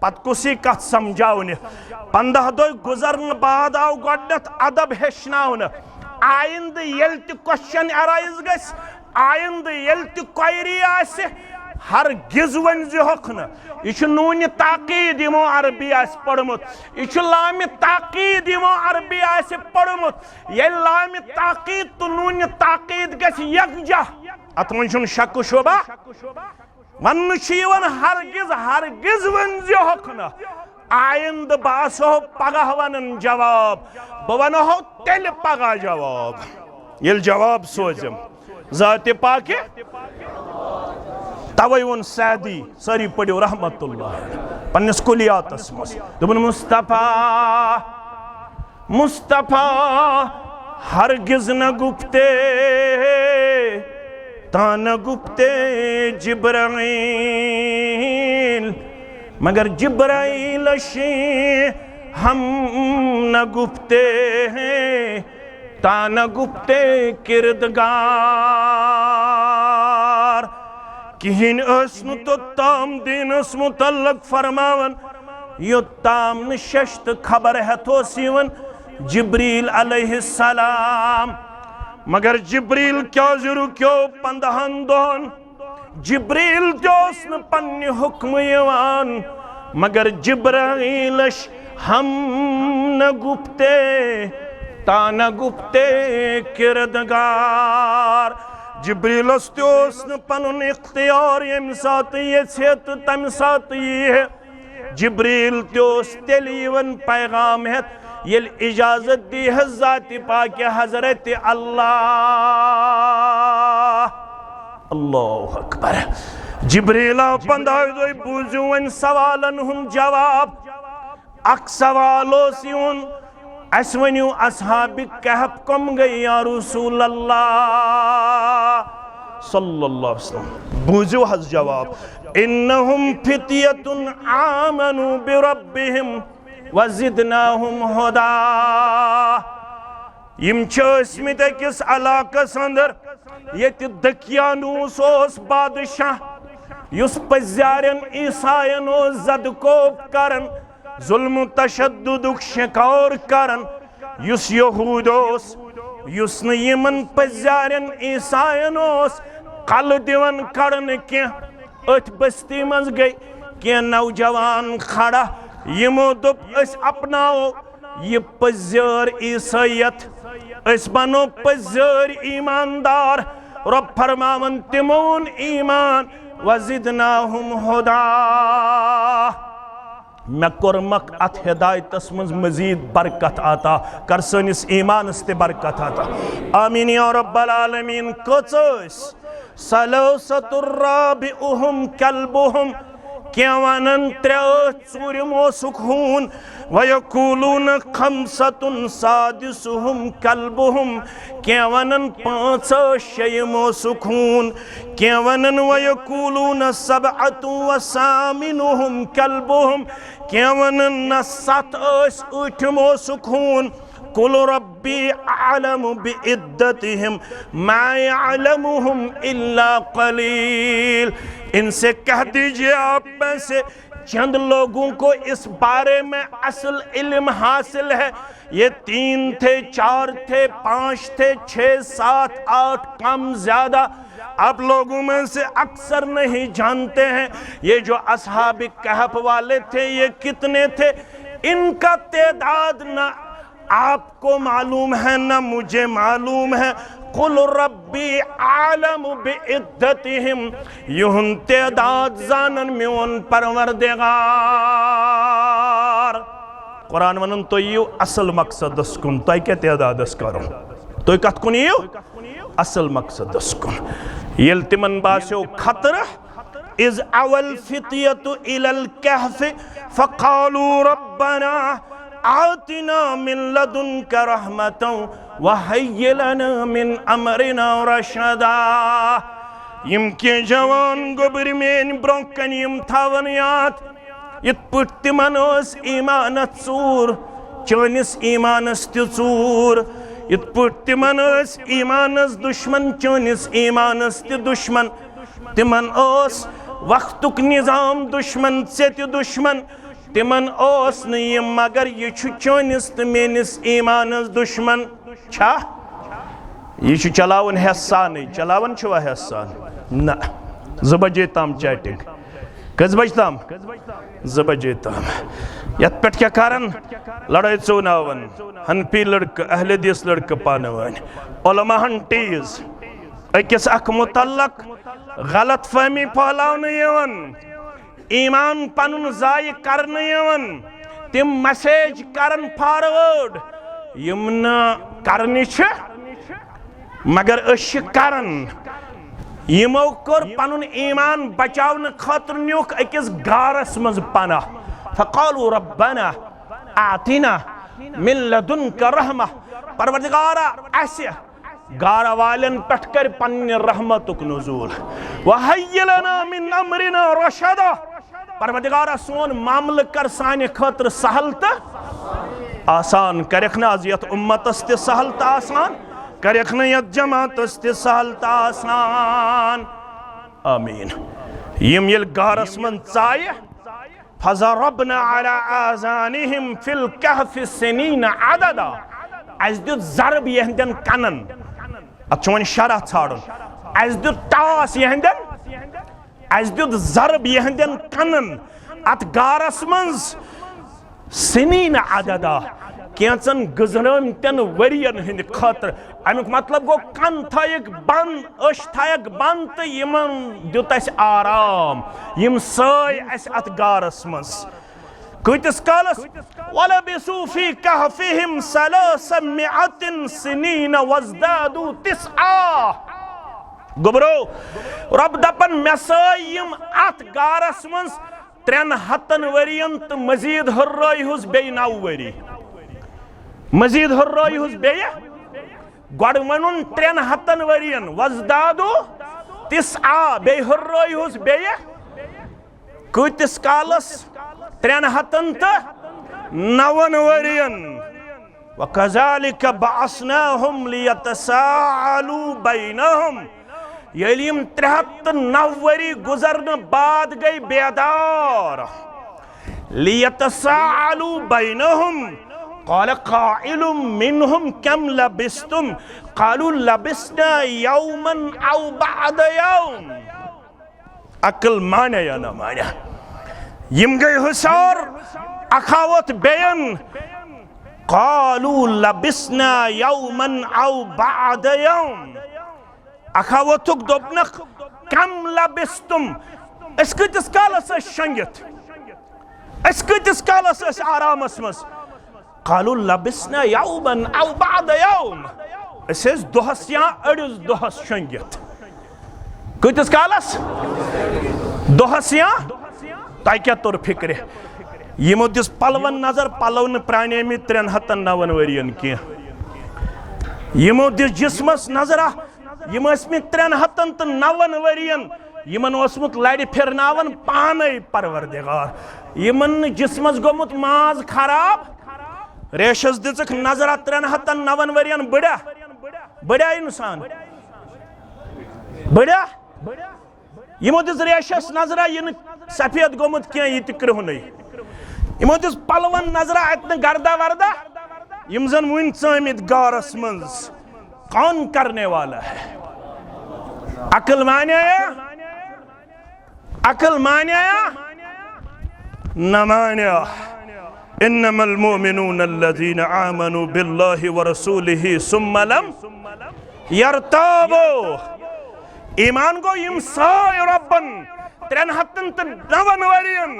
पत कुस कत समझाने 15 दो गुजरन बाद आव गोडनथ अदब हेचन आइंद येल क्वेश्चन अराइज गस आइंद येल क्वेरी आसे हर गिज वन होक न यह नून ताकीद यमो अरबी पढ़मुत यह लाम ताकीद यमो अरबी पढ़मुत ये लाम ताकीद तो नून ताकीद गस यकजा अत मन शक शोबा वन हरगिज वन होक न आइंद बासो पगह वन जवाब बह वनहो तेल पगह जवाब ये जवाब सोजम ज़ात पाक तवे वोन सैदी सारी पढ़ो रहमतुल्लाह पन्नस कुलियातस मस दोपन मुस्तफा मुस्तफा हरगिज न गुप्ते तान गुप्ते जिब्राइल मगर जिब्राइल शे हम न गुप्ते हैं तान गुप्ते किरदगार किहिन अस्नु तो ताम दीनस मुतल्लक फरमावन यो ताम नशश्त खबर है तो सीवन जिब्रील अलैहिस्सलाम मगर जिब्रील क्या जरू क्यों 15 दोन जिब्रील जोस न पन्ने हुक्म यवान मगर जिब्राइल हम न गुप्ते तान गुप्ते किरदगार जिब्रीलस तोस न पनुन इख्तियार यम सात ये तो तम सात ये जिब्रील तोस तेल यवन पैगाम है ये इजाजत दी है ज़ात पाक हजरत अल्लाह अल्लाहु अकबर जिब्रील 15 दो बूझु वन सवालन हुन जवाब अक सवालोस यून असवन्यू असहाब कहफ कम गई या रसूल अल्लाह सल्लल्लाहु अलैहि वसल्लम बूझो हज जवाब इन्नहुम फित्यतुन आमनु बिरब्बिहिम वज़िदनाहुम हुदा यम छस्मित अकिस इलाकस अंदर ये दकियानूस ओस बादशाह युस पज़ारन ईसायन ओस ज़दकोब करन जुल्म तशद्दुद शिकार करन युस यहूद ओस युस न यमन पज़ारन ईसायन ओस कल दिवन कड़न के अथ बस्ती मज गई के नौजवान खड़ा यमो दोप अस अपनाओ ये पज़ार ईसायत अस बनो पज़ार ईमानदार रब फरमावन तिमोन ईमान वज़िदनाहुम हुदा मैं कोरमक अथ हिदायतस मज मजीद बरकत आता कर सनिस ईमानस ते बरकत आता आमीन या रब्बल आलमीन कोचस सलौसतुर राबिउहुम कल्बुहुम क्या वनन त्रेमो सुखून वयकूलून खमसतुन सादिसुहुम कल्बुहुम क्या वनन 5 सुखून क्या वनन वयकूलून सबअतु वसामिनुहुम कल्बुहुम क्या वनन 7 सुखून कुल रब्बी आलमु बिइद्दतिहिम मा यअलमुहुम इल्ला कलील इनसे कह दीजिए आप में से चंद लोगों को इस बारे में असल इल्म हासिल है ये 3 थे 4 थे 5 थे 6 7 8 कम ज्यादा आप लोगों में से अक्सर नहीं जानते हैं ये जो असहाब कहफ वाले थे ये कितने थे इनका तादाद न आपको मालूम है न मुझे मालूम है कुल रब्बी आलमु बिइद्दतिहिम युहन तादाद जानन मेवन परवरदिगार कुरान वनन तो यू असल मकसदस कुन तो क्या तादादस करो तो कत कुन यू असल मकसदस कुन येल तिमन बासो खतरा इज अवल फितियतु इलल कहफ फकालू रब्बना आतिना मिन लदुनका रहमतन वहय्यि लना मिन अमरिना रशदा। यम के जवान गोबर मेन ब्रोकन यम थावन याद इत पट तिमन ईमान चूर चनिस ईमानस तूर इत पट तिमन ईमानस दुश्मन चनिस ईमानस दुश्मन तिमन वक्तुक निजाम दुश्मन से दुश्मन तिमन मगर ये चनिस तो मेनिस ईमानस दुश्मन छा ये चलावन हेसान चलावन छुआ हेसान ना 2 बजे ताम चैटिंग कस बज ताम 2 बजे ताम यत पे क्या कारण लड़ाई चौनावन हनफी लड़क अहले हदीस लड़क पानवन उलमाहन टीज अकिस अख मुतल्लक गलत फहमी फैलावन यवन ईमान पनुन जाय करन यवन तिम मैसेज करन फॉरवर्ड यम न करनी छ मगर अश करन यमो कोर पनुन ईमान बचावन खतर न्योक अकिस गारस मज पना फकालू रब्बना आतिना मिन लदुनका रहमा परवरदिगारा ऐसे गारा वालन पेट कर पन्ने रहमतुक नुज़ूल वहय्यि लना मिन अमरिना रशदा परवरदिगारा सोन मामल कर साने खतर सहल त आसान करख न यत उम्मतस ते सहल त आसान करख न यत जमातस ते सहल त आसान आमीन। यम यल गारस मन चाय फज़रबना अला आज़ानिहिम फिल कहफ़ि सिनीन अददा अस दुत ज़रब यहंदन कनन अत वन शरह छाड़न अस दुत टास यहंदन अस दुत ज़रब यहंदन कनन अत गारस मंज सिनीन अददा कैंचन गुजरमतन वरियन हंद खतर अमुक मतलब गो कन थयक बंद अश थयक बंद तो यमन दुत अस आराम यम सय अस अत गारस मस कतिस कालस वलबिसु फी कहफिहिम सलासमिअतिन सिनीन वज़दादु तिस्आ गोबरो रब दपन मे सय यम अत गारस मस 300 वरियन तो मजीद हुर्राय हुस बे 9 वरी मजीद हुर्राय हुस बे गोड वनुन 300 वरियन वज़दादु तिस्आ बे हुर्राय हुस बे कतिस कालस 300 तो 9 वरियन वकज़ालिक बअसनाहुम लियतसाअलू बैनहुम यलिम 309 वरी गुजरने बाद गई बेदार लियतसाअलू बैनहुम क़ाल क़ाइलुम मिनहुम कम लबिस्तुम क़ालू लबिस्ना यौमन औ बअद यौम अक्ल माने या ना माने यम गई हुसार अखावत बेयन क़ालू लबिस्ना यौमन औ बअद यौम अखावतुक दोपनक कम लबिस्तुम अस कतिस कालस शंगित अस कतिस कालस आरामस मस क़ालू लबिस्ना यौमन औ बअद यौम अस दोहस या अड़िस दोहस शंगित कतिस कालस दोहस या तय क्या तोर फिक्र यमो दिस पलवन नजर पलव प्राणे में 309 वरियन की यमो दिस जिस्मस नजरा यम 309 वरियन यमन ओसमुत लड़ फिरनावन पाने परवरदिगार यमन जिस्मस गोमुत माज खराब रेशस दिजक नजरा 309 वरियन बड़ा बड़ा इंसान बड़ा यमो दिस रेशस नजरा यन सफेद गोमुत क्या ये क्रिहुन यमो दिस पलवन नजरा अतन गर्दा वर्दा यम जन वन चमित गारस मंज कौन करने वाला है अकल माने न माने इन्नमल मुमिनून अल्लज़ीना आमनू बिल्लाहि व रसूलिही सुम्मा लम यरताबू ईमान को यम साय रब्बन 309 वरियन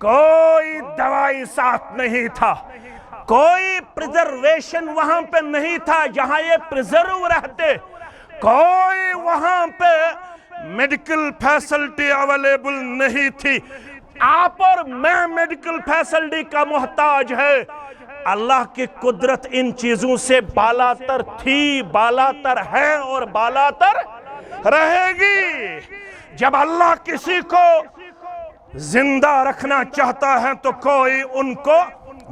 कोई दवाई साथ नहीं था कोई प्रिजर्वेशन वहां पे नहीं था जहां ये प्रिजर्व रहते कोई वहां पे मेडिकल फैसिलिटी अवेलेबल नहीं थी आप और मैं मेडिकल फैसिलिटी का मोहताज है, अल्लाह की कुदरत इन चीजों से बालातर थी, बालातर है और बालातर रहेगी। जब अल्लाह किसी को जिंदा रखना चाहता है तो कोई उनको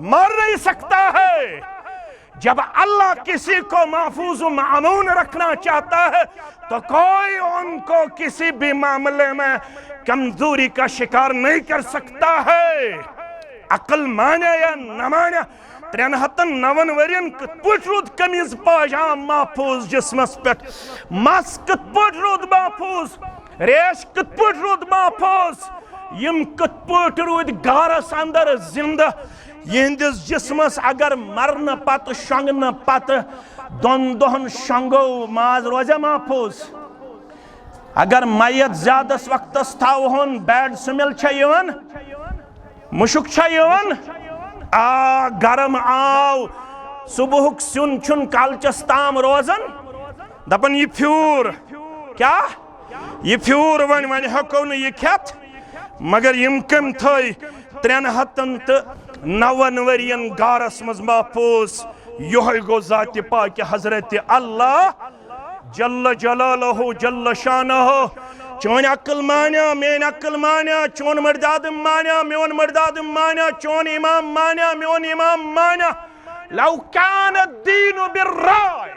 मार नहीं सकता है। जब अल्लाह किसी को महफूज मामून रखना चाहता है तो कोई उनको किसी भी मामले में कमजोरी का शिकार नहीं कर सकता है। अकल माने या न माने 309 वरियन कत रूद कमीज पाजाम महफूज जिस्मस पे, मस कत रूद महफूज, रेश कत रूद महफूज, यम कत रूद गारस अंदर जिंदा। यहंदिस जिस्मस अगर मरन पत शंगन पत दोन दोहन शंगो माज रोजा महफूज। अगर मैयत ज्यादा वक्तस थावन बैड स्मेल यवन, मुशुक यवन, गरम आव सुबह सुन छुन कालचस ताम रोजन, दपन ये फ्यूर क्या ये फ्यूर वन वन हको न ये खेत, मगर यम कम थई 309 वरियन गारस मज महफूज। यह गो जाति पाक हजरत अल्लाह जल्ल जलालहु जल्ल शानहु। चोन अक्ल मान्या, मेन अक्ल मान्या, चोन मर्दाद मान्या, मेन मर्दाद मान्या, चोन इमाम मान्या, मेन इमाम मान्या। लौ कान दीन बिर्राय,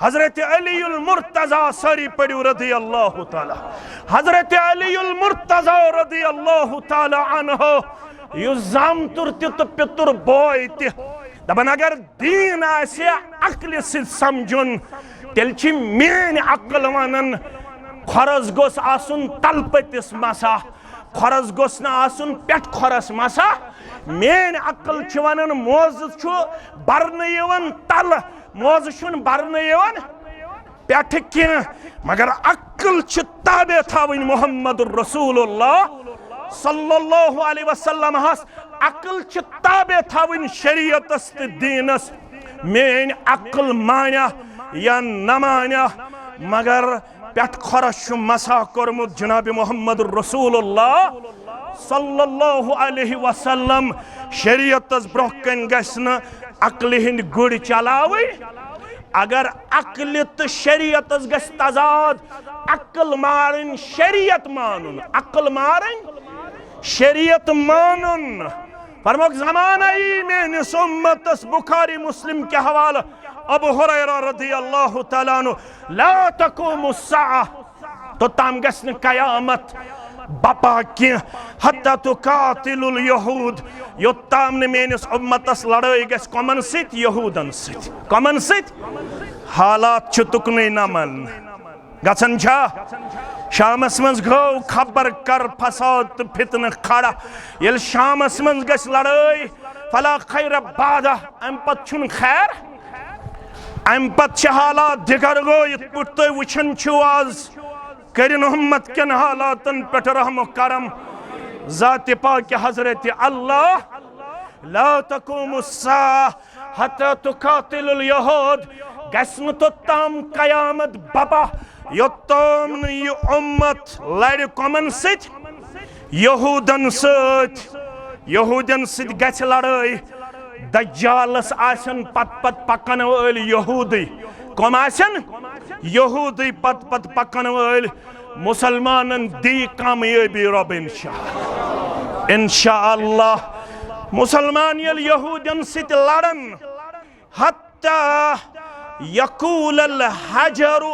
हजरत अलीउल मुर्तजा सरी पड़ू रदी अल्लाह ताला, हजरत अलीउल मुर्तजा रदी अल्लाह ताला अन्हु युजाम तुरति तो पितुर बोय ति दबन अगर दीन आसे अक्ल से समझुन तेल छि मेन अक्ल वनन खरस गोस आसुन तलपतिस मसा, खरस गोस न आसुन पेट खरस मसा। मेन अक्ल छि वनन मोज छु बरन यवन तल, मोज छुन बरन यवन पेट कि, मगर अक्ल छि ताबे थावन मुहम्मदुर रसूलुल्लाह सल्लल्लाहु अलैहि वसल्लम हस अक्ल छि ताबे थावन शरीयतस ते दीनस। मेन अक्ल मान्या या न मान्या, मगर पेट खरस मसा कोरमुत जनाब मुहम्मद रसूलुल्लाह सल्लल्लाहु अलैहि वसल्लम। शरीयतस ब्रोह कन गसन अक्ल हिंद गुड़ चलाव। अगर अक्ल तो शरीयतस गस तजाद, अक्ल मारन शरीयत मानुन, अक्ल मारन शरीयत मानुन। फरमोक ज़माना ही में उम्मतस बुखारी मुस्लिम के हवाला अबू हुरैरा रज़ी अल्लाह तआला अन्हु ला तक़ूमुस साअह तो ताम गस्न कयामत बपा कि हत्ता तुकातिलुल यहूद योत्ताम ने मेनिस उम्मतस लड़ाई गस कमन सित यहूदन सित, कमन सित हालात चुतुकने नमन गसन छा। शामस मज गो खबर कर फसाद फितन खड़ा, ये शामस मज गस लड़ाई फला खैर बादा अम पत छुन खैर, अम पत हालात दिगर गो ये पुट्टे वुचन छु आज करिन उम्मत के हालातन पेट रहम करम। जात पाक हजरत अल्लाह ला तक़ूमुस साअह हत्ता तुकातिलुल यहूद गस्न तो ताम कयामत बपा योत्तम ये उम्मत लड़ कमन सित यहूदन सित, यहूदन सित गछ लड़ाई। दज्जालस आसन पत पत पकन वाल यहूदी, कम आसन यहूदी पत पत पकन वाल मुसलमानन दी कामयाबी रब इंशाअल्लाह। मुसलमान यल यहूदन सित लड़न हत्ता यकूल अल हजरु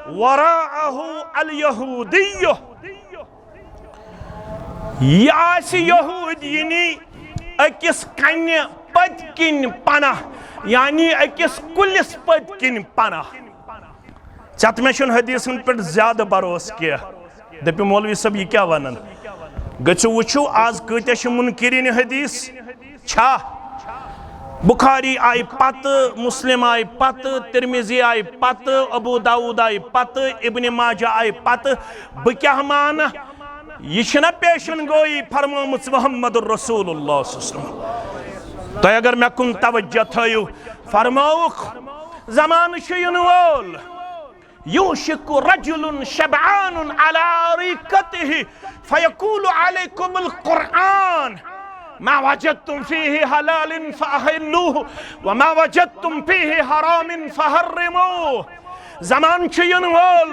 वराअहु अल यहूदिय्यु, यास यहूदीनी अकिस कन्या पतकिन पना, यानी अकिस कुलिस पतकिन पना। चत मे हदीसन पे ज्यादा भरोस किया दपि मौलवी सब ये क्या वनन गु वुचु आज कत्या मुनकिरीन हदीस छा। बुखारी आई पत, मुस्लिम आई पत, तिरमिजी आई पत, अबू दाऊद आई पत, इब्न माजा आई पत। बह क्या मान यह पेशन गोई फरमामुत मुहम्मदुर रसूलुल्लाह सल्लल्लाहु। तो अगर मे कुन तवज्जो थयु फरमाउक जमान इन वोल यूशिकु रजुलुन शबआनुन अला रिकतिही फयकूलु अलैकुमुल कुरआन मा वजदतुम फीही हलालिन फअहिल्लूहु व मा वजदतुम फीही हरामिन फहर्रिमूहु। ज़मान छु यिन वोल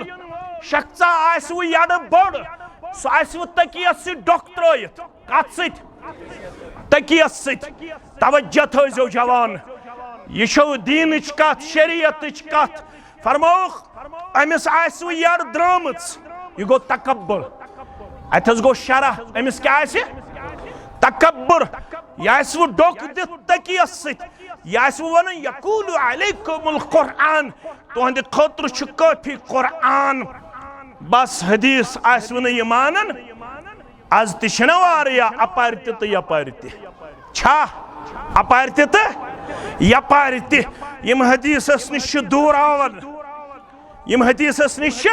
शख्सा आसवु यड बड़ सो आसवु तकियस सित डोक त्रयित कत सित तकियस सित। तवज्जो थैजो जवान यह छो दीनच कत शरीयतच कत। फरमौख अमिस आसवु यड द्रामच यह गो तकब्बुर अथस गो शरह अमिस क्या आसि तकब्बुर। यह आसवु डोक दित तकियस सित यह आसवु वन यकूलु अलैकुमुल कुरआन तुहंद खतर छु काफी कुरआन। बस हदीस आसवु न मानन आज तिशना वारिया अपार तो यपार छा अपार तो यपार यम हदीसस निश दूर आवन यम हदीसस निश।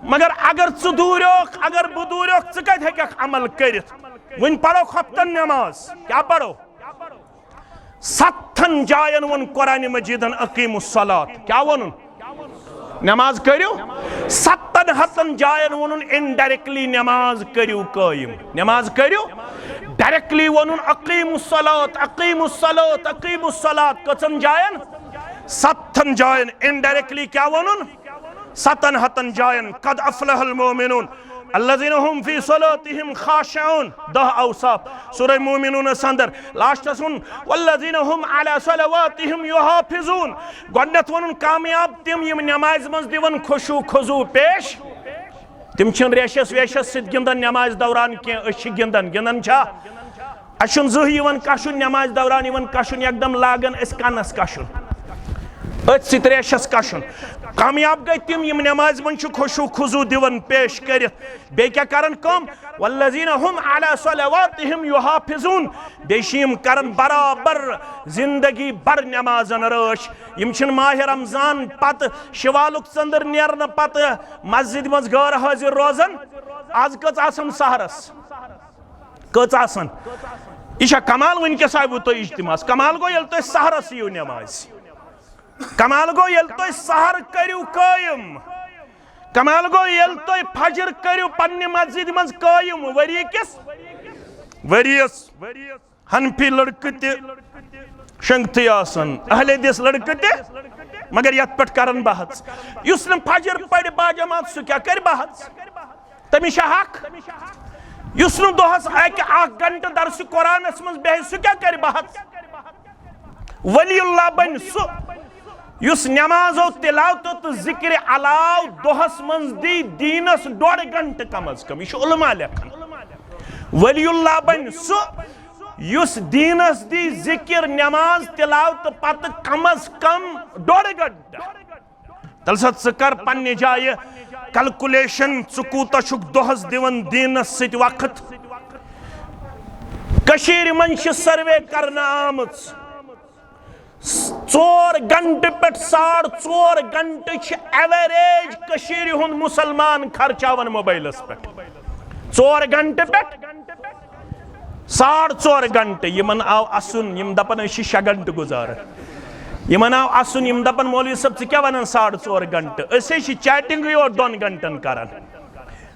मगर अगर च दूरोक अगर बह दूरोक च कत हेकख अमल करित। वन पढ़ो हफ्तन नमाज क्या पढ़ो 7 जायन वन कुरान मजीदन अकीमुस सलात क्या वन नमाज करियो। 7 जायन वन इनडायरेक्टली नमाज करियो कायम नमाज करियो। डायरेक्टली वन अकीमुस सलात अकीमुस सलात अकीमुस सलात कचन जायन 7 जायन इनडायरेक्टली क्या वन 7 जायन कद अफलहल मोमिनून अल्लज़ीना हुम फी सलातिहिम खाशिऊन 10 औसाफ सूरह मोमिनून अंदर लास्टस वन वल्लज़ीना हुम अला सलावातिहिम युहाफिज़ून। गोडनेथ वनुन कामयाब तिम यम नमाज मज दिवन खुशू खुजू पेश तिम छन रेशस वेशस सित गिंदन नमाज दौरान के अछि गिंदन गिंदन छा अशुन जह यवन कशुन नमाज दौरान यवन कशुन एकदम लागन अस कनस कशुन अथ सित रेशस कशुन। कामयाब गई तिम यम नमाज मन खुशू खुजू दिवन पेश करित बे क्या करन कम वल्लज़ीना हुम अला सलावातिहिम युहाफिज़ून बेशिम करन बराबर जिंदगी भर नमाजन रश। यम छन माह रमजान पत शिवालुक चंदर नेरन पत मस्जिद मज गैर हाजिर रोजन आज कच आसन सहरस कच आसन यह कमाल वनकस आयु तो इज्तिमास कमाल गो ये तुम सहरस यू नमाज कमाल गो ये तुम सहर करू कायम कमाल गो ये तुम फजर करू पन्ने मस्जिद मज कायम वरी किस वरियस हनफी लड़के ते शंगती आसन अहले दिस लड़के ते मगर यत पट करन बहस युस न फजर पड़ बाजमात सु क्या कर बहस तमिश हक युस न दोहस 1 घंटे दर्स कुरानस मज बेह सु क्या कर बहस वलीउल्लाह बन सु युस नमाजो तिलावतो तो जिक्र अलाव दोहस मज दी दीनस 1.5 घंटे कम अज कम यह उलमा लेखन वलीउल्लाह बन सु युस दीनस दी जिक्र नमाज तिलावत पत कम अज कम 1.5 घंटा तलसत कर पन्ने जाय कैलकुलेशन कूता दोहस दिवन दीनस सित वक्त कशीर मन सर्वे करना आमच 4 घंटे पे 4.5 घंटे एवरेज कशीर हुन मुसलमान खर्चावन मोबाइलस पे 4 घंटे पे 4.5 घंटे यमन आव असुन यम दपन 6 घंटे गुजार यमन आव असुन यम दपन मौलवी सब क्या वन 4.5 घंटे असे चैटिंग 2 घंटन करन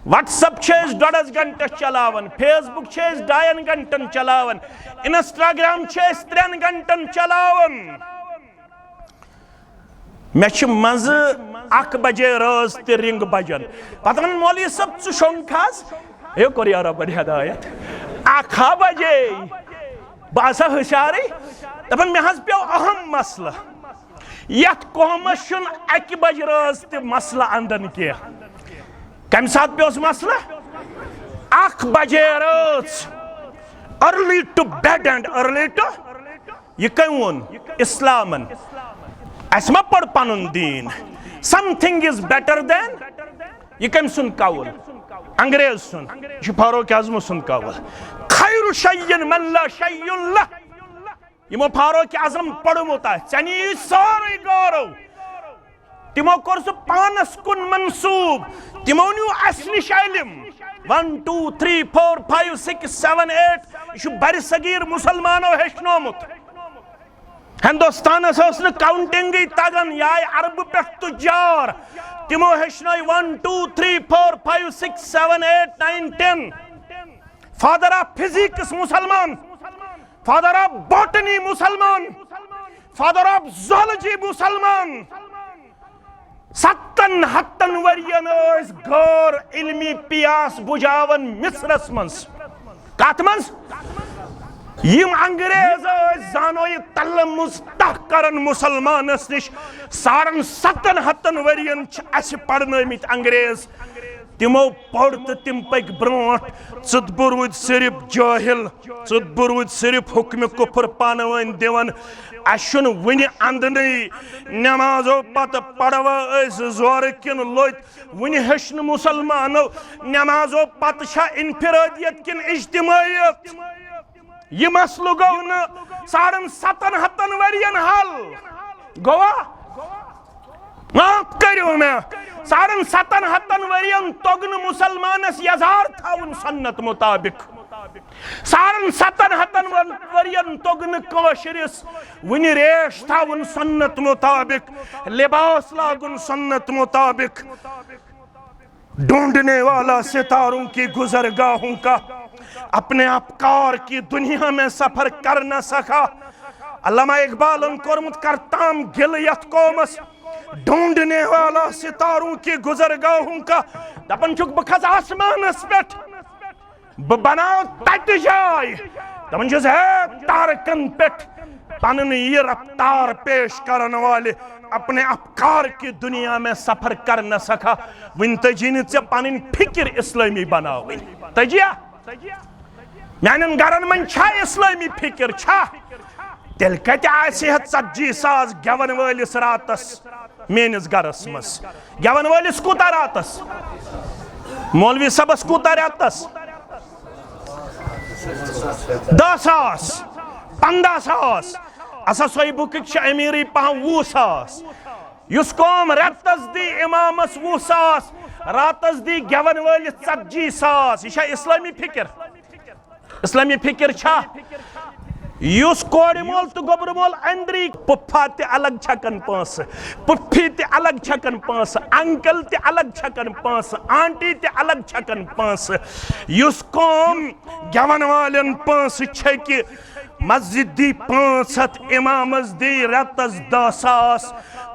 व्हाट्सएप 1.5 घंटे चलावन फेसबुक 2 घंटन चलावन इंस्टाग्राम 3 घंटन चलावन मे मज 1 बजे रोज ते रिंग बजन पता मौलवी सब शोंखास ये कोर यार बड़ हदायत 1 बजे बासा हुशारी दपन मे हज पे अहम मसला यत कौमस 1 बजे रोज ते मसला अंदन के कम सात पे मसला 1 बजे रोज early to bed and early to यह कौन इस्लामन असमा पढ़ पनुन दीन समथिंग इज बेटर देन यह कम सुन कौल अंग्रेज सुन फारूक आजम सुन कौल खैरु शय्यिन मन ला शय्युन लह यमो फारूक आजम पढ़मुत चनी सारे गौरव तिमो कोर सु पानस कुन मंसूब तिमो न्यू असलिश इल्म 1 2 3 4 5 6 7 8 यह बर सगीर मुसलमानो हेचनोमुत हिंदुस्तानस काउंटिंग तगन ये आय अरब पे तुजार तिमो हेशन 1 2 3 4 5 6 7 8 9 10 फादर ऑफ फिजिक्स मुसलमान, फादर ऑफ बॉटनी मुसलमान, फादर ऑफ ज़ूलॉजी मुसलमान, 7 वरियन गैर इल्मी पियास बुझावन मिस्रस मज कत मज यम अंग्रेज जानो ये तल मुस्तह करन मुसलमानस निश 7.5 वरियन पढ़नमित अंग्रेज तिमो पढ़ तो तिम पक ब्रोट बुरुद सिर्फ जाहिल बुरुद सिर्फ हुक्म कुफर पानवन दिवन अशुन वन अंदन नमाजो पत पढ़वा जोर किन लोत वन हेशन मुसलमानो नमाजो पत इनफिरादियत किन इज्तिमाइयत ये मसलो गो न 7.5 वरियन हल गोवा माफ करो मैं 7.5 वरियन तोगन मुसलमानस यजार थाउन सन्नत मुताबिक 7.5 वरियन तोगन काशिरिस वन रेश थाउन सन्नत मुताबिक लिबास लागुन सन्नत मुताबिक ढूंढने वाला सितारों की गुजरगाहों का अपने अफकार की दुनिया में सफर कर न सका। अल्लामा इकबाल कोरमुत करताम गिल यथ कौमस ढूंढने वाला सितारों की गुजरगाहों का दपन चुक बखस आसमानस पेट बनाओ तट जाय दपन चुस है तारकन पेट पनन ये रफ्तार पेश करने वाले अपने अफकार की दुनिया में सफर कर न सका वन तजीन से पन फिक्र इस्लामी बनाव तजिया मान गरन मन इस्लामी फिक्र तेल कत 40 गवन वलिस रातस मेनिस गरस मज गवन वलिस कूता रातस मौलवी सबस कूता रातस 10,000 15,000 असा सोई बुक अमीरी पह 20,000 युस कौम रतस दी इमामस 20,000 रातस दी गवन वलिस 40,000 यह इस्लामी फिक्र इस्लामी फिक्र छा युस कोड़ मोल तो गोबर मोल अंदरी पुफा ते अलग छकन पांस पुफी ते अलग छकन पांस अंकल ते अलग छकन पांस आंटी ते अलग छकन पांस युस कौम गवन वालन पांस छे कि मस्जिद दी 500 इमामस दी रतस 10,000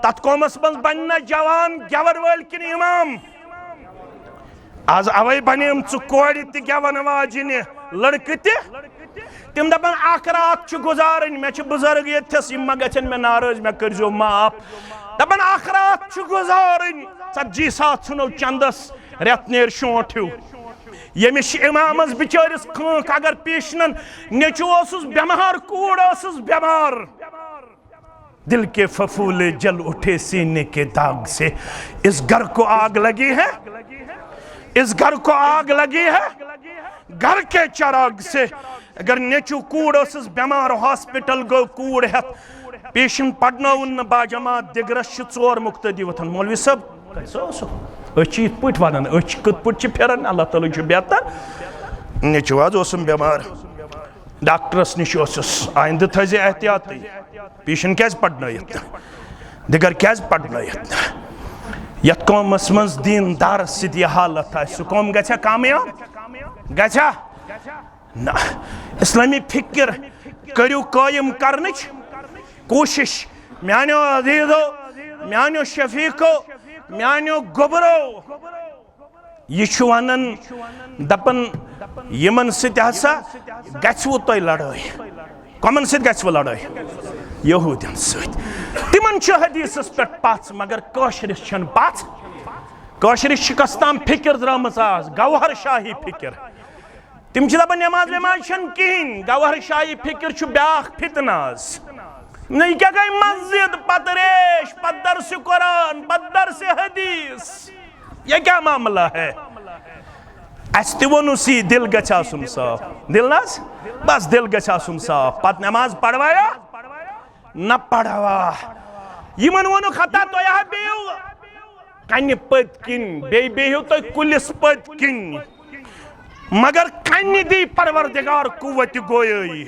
तत कौमस मज बन जवान गवर वाल किन इमाम आज अवै बनेम चु कोड़ ते गवन वाजिन लड़क तिम दपान अख रात गुजारन मे बुजुर्ग यथस यम गन मे नाराज मे करजो माफ दपान अख रात गुजारन 40,000 छुनो चंदस रेत नेर शोट हूँ यमिस इमामस बिचारिस खंक अगर पीशनन नेचु बेमार कूड़ बेमार दिल के फफूले जल उठे सीने के दाग से इस घर को आग लगी है, इस घर को आग लगी है घर के चराग से। अगर नेचु कूड़ बेमार हॉस्पिटल गो कूड़ हेत पेशेंट पढ़न बाजमात दिगरस 4 मुक्तदी वथन मौलवी साहब ये पट वन कत पे फिरान अल्लाह ताला बेहतर नेचु बेमार डॉक्टरस निश आइंद थे एहतियात पेशेंट क्या पढ़न दिगर क्या पढ़न यथ कौमस मज दीनदार सद हालत सह कौम गया कामयाब गया ना। इस्लामी फिक्र करू कायम करने कोशिश मानो अजीजो मानो शफीको मानो गोबरो यह वन दपन यमन ससा गो तुम लड़ाई कमन सो लड़ाई यहूदियन तिमन हदीस पे पथ मगर काशरिस पथ काशरिस शिकस ताम फिक्र द्रामज आज गौहर शाही फिक्र तिम दपान नमाज वमाज कहें गौहर शाही फिक्र ब्या फितना नहीं क्या गई मस्जिद पत रेश पत दर्स कुरान पत दर्स हदीस ये क्या मामला है। अस तोन सी दिल गुन साफ दिल ना बस दिल गुन साफ पत नमाज पढ़वाया न पढ़वा यमन वोन खता तुह बेहू कन पत किन बेहू तुम कुलिस पत किन मगर कन दी परवरदिगार कुव्वत गोयई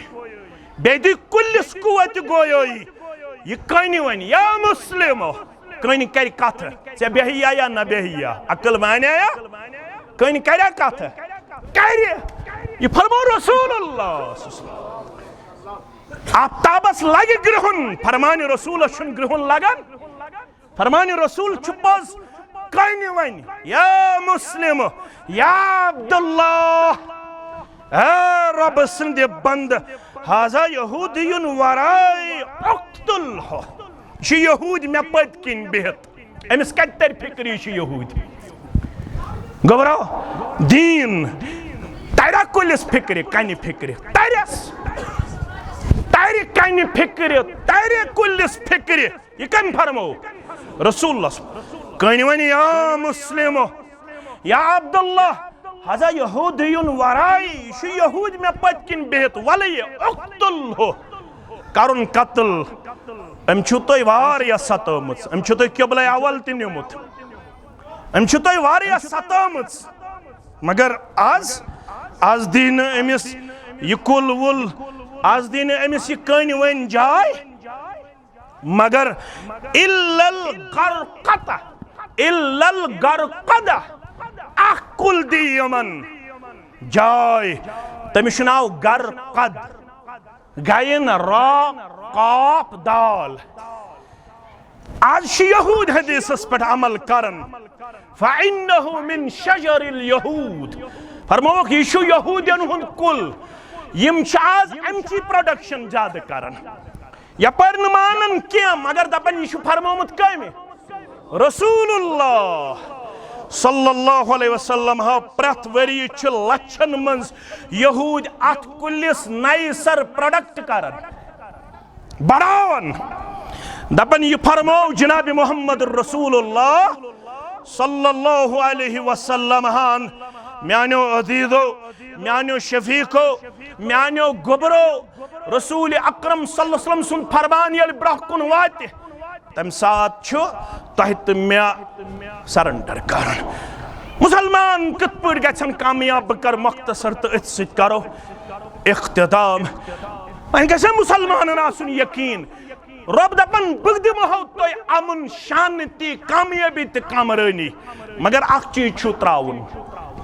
बे दी कुलिस कुव्वत गोयई ये कनि वन या मुस्लिमो कनि कर कथ ऐ बेहिया या न बेहिया अकल मानिया कनि कर कथ कर ये फरमो रसूलुल्लाह आफ्ताबस लगे ग्रहण फरमान रसूल ग्रहण लगन फरमान रसूल पज कनि वन या मुस्लिम या अब्दुल्लाह रब सद बंद हाजा यहूदियुन वराय उक्तुलहु यहूद मे पत किन बिहत अमिस कत तर फिक्र यहूद गबरो दीन तरा कुलिस फिक्र कनि फिक्र तरस तर कनि फिक्र तर कुलिस फिक्र ये कम फरमो रसूल कनि वन या मुस्लिमो या अब्दुल्लाह हजा यहूदियुन वराय यहूद मे पत किन बिहत वलय उक्तुलहु करुन कत्ल अम तुह वारिया सतमत अम तुह किबला अवल त निमुत अम तुह वारिया सतमत मगर आज दी न अमिस यह कुल वुल आज दी न अमिस यह कन वन जाय मगर इल्लल गरकदा अख कुल दी यमन जाय तमिस नाव गरकद गायन रा काफ दाल आज यहूद हदीस पे अमल करन फ़इन्नहु मिन शजरिल यहूद फरमोक यह यहूदियन हुंद कुल यम आज अमची प्रोडक्शन ज्यादा करन यपर न मानन क्या मगर दपन यह फरमोमुत कमे रसूलुल्लाह सल्लल्लाहु अलैहि वसल्लम हा प्रत वरी लक्षन मंज यहूद अत कुलिस नई सर प्रोडक्ट करन बढ़ावन दपन यह फरमो जनाब मोहम्मद रसूलुल्लाह सल्लल्लाहु अलैहि वसल्लम हान म्यानो अजीजो म्यानो शफीको म्यानो गुबरो रसूल अकरम सल्लल्लाहु अलैहि वसल्लम सुन फरमान यल ब्रहकुन वात तम साथ छु तहत मे सरेंडर करन मुसलमान कत पर गछन कामयाब कर मुख्तसर तो इत सित करो इख्तिताम वन गछन मुसलमान आसुन यकीन रब दपन बह दिमो तुह अमन शांति कामयाबी तो कामरानी मगर अख चीज छु त्राउन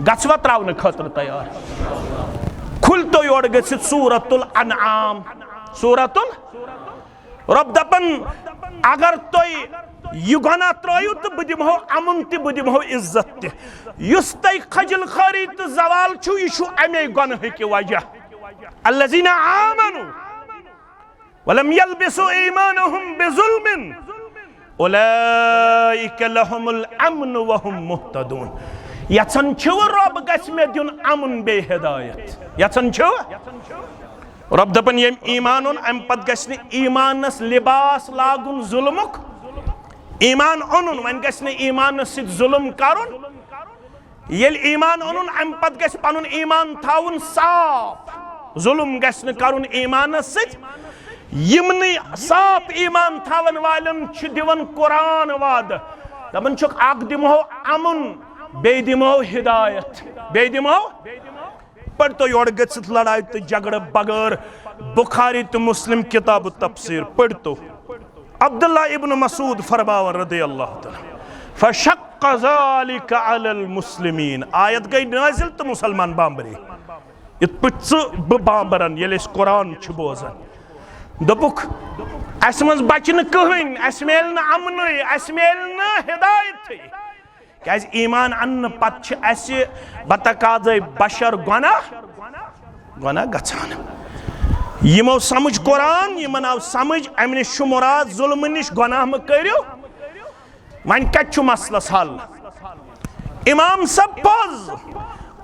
गछवा त्राउन खतर तैयार खुल तो योर गछित सूरतुल अनआम सूरतुल रब दपन अगर तुह यह गुनाह त्रयु तो बह दिमो अमन तो बह दिमो इज्जत तुस तुह खजल खारी तो जवाल छु यह अमे गुनाह कि वजह अल्लज़ीना आमनु वलम यल्बिसु ईमानहुम बिजुल्मिन उलाइका लहुमुल अम्न वहुम मुहतदून यछन छु रब गछ में दिन अमन बे हिदायत यछन छु रब दपन यम ईमान ओन अम पत गछ न ईमानस लिबास लागुन जुल्मुक ईमान ओनुन वन गछ न ईमान सित जुल्म करुन येल ईमान ओनुन अम पत गछ पनुन ईमान थाउन साफ जुल्म गछ न करुन ईमान सित यमनी साफ ईमान थावन वालन छु दिवन कुरान वाद दपन छुक अक दिमो अमन बे दिमो हिदायत बे दिमो पर तो योर गछित लड़ाई तो झगड़ बगैर बुखारी तो मुस्लिम किताब तफसीर पढ़ तो अब्दुल्लाह इब्न मसूद फरमावन रदियल्लाहु तआला फशक्क ज़ालिका अलल मुस्लिमीन आयत गई नाजिल तो मुसलमान बांबरे इत पिछ ब बांबरन येले कुरान छु बोजन दपुक अस मज बच न कहन अस मेल न अमन अस मेल न हिदायत क्या ईमान अन्न पत अस बतकाज बशर गुनाह गुनाह गछान यमो समझ कुरान यमन आव समझ अम निश मुराद जुल्म निश गुनाह म करियो वन कत मसलस हल इमाम सब पज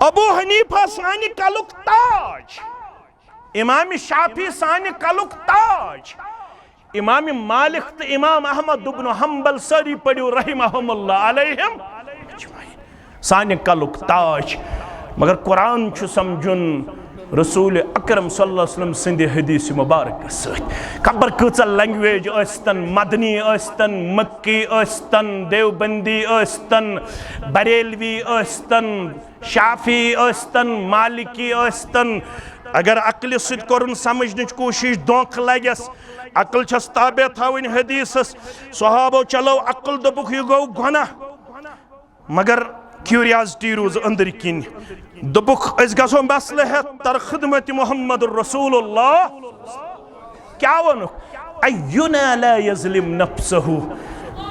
अबू हनीफा सानि कलुक ताज इमाम शाफी सानि कलुक ताज इमाम मालिक तो इमाम अहमद इब्न हंबल सारी पढ़ियो रहिमहुमुल्लाह अलैहिम सानि कलुक ताज मगर कुरान छु समझुन रसूल अकरम सल्लल्लाहु अलैहि वसल्लम सिंध हदीस मुबारक सत खबर कच लैंग्वेज अस्तन मदनी अस्तन मक्की अस्तन देवबंदी अस्तन बरेलवी अस्तन शाफी अस्तन मालिकी अस्तन अगर अकल सत कोरुन समझने कोशिश दोख लगस अकल छस ताबे थावन हदीसस सहाबो चलो अकल दोपुक यह गो गुनाह मगर क्यूरियोसिटी रोज अंदर किन दोपुक अस गसो मसलहत तर खिदमत मोहम्मद रसूलुल्लाह क्या वनु अय्युना ला यज़लिम नफ्सहु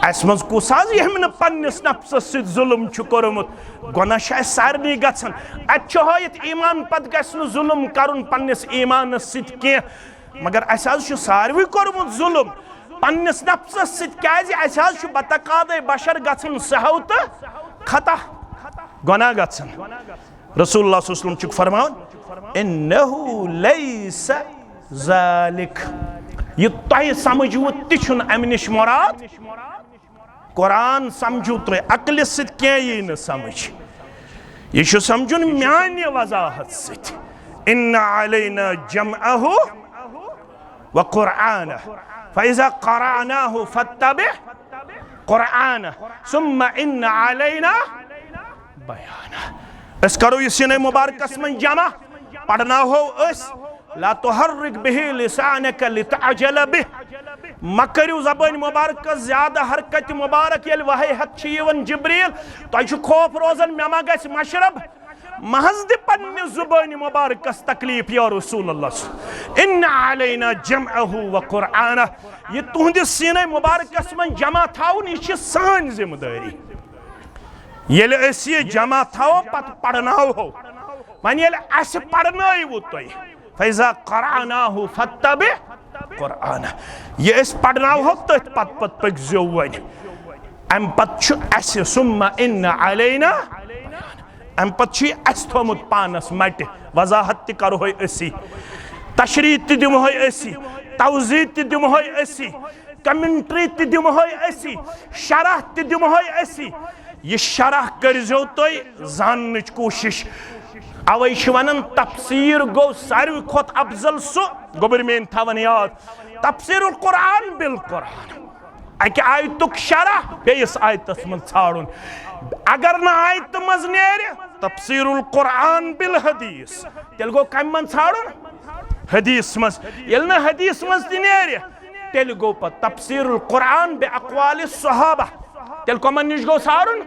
अस मज कुस यम पन्निस नफ्सस सित जुल्म कोरमुत गुनाह सारनी गछन अत ईमान पत गछ जुल्म करन पन्निस ईमानस सित के मगर अस सारवी कोरमुत जुल्म पन्निस नफ्सस सित क्याज अस बतकादे बशर गछन सहव तो खता गुनाह गछन रसूलुल्लाह सल्लल्लाहु अलैहि वसल्लम फरमान इन्नहु लैसा ज़ालिक ये तह समझो तुन अम नश मुराद कुरान समझो तुम अकल सह न समझ यह समझुन म्यान वजाहत सत इन्ना अलैना जमअहु व कुरआनहु फइज़ा क़रअनाहु फत्तबिअ कुरआनहु सुम्मा इन्ना अलैना बयानहु अस करो यह सीने मुबारकस में जमा पढ़ना हो ला तुहर्रिक बिही लिसानक लितअजल बिह मकरियो ज़बान मुबारक ज्यादा हरकत मुबारक ये वही हथ यवन जिब्रील तो खौफ रोजन मे मा गछ मशरब महज दि पन्ने ज़ुबान मुबारक तकलीफ या रसूलुल्लाह इन्ना अलैना जमअहु व कुरआनहु ये तुहंदिस सीने मुबारकस में जमा थाउन यह सान जिम्मेदारी येले अस ये जमा थाओ पत पढ़नाओ हो वन येले अस पढ़नाइवु तुय फइज़ा क़रअनाहु फत्तबिअ कुरआनहु ये अस पढ़नाओ हो तथ पत पत पकजो वन अम पत छु अस सुम्मा इन्ना अलैना अम पत छु अस थोमुत पानस मट वजाहत त करो असी तशरीह त दिमो असी तवज़ीह त दिमो असी कमेंट्री त दिमो असी शरह त दिमो असी ये शरह करजो तुय जाननच कोशिश अवै वन तफसीर गो सारी खोत अफजल सो गोबर मेन थवन याद तफसीरुल कुरान बिल कुरान अक आयतुक शरह बेस आयतस मज छाड़ुन अगर न आयत मज नेर तफसीरुल कुरान बिल हदीस तेल गो कम मन छाड़ुन हदीस मज येल न हदीस मज ति नेर तेल गो प तफसीरुल कुरान बे अक़वाल सहाबा तेल कमन निश गो छाड़ुन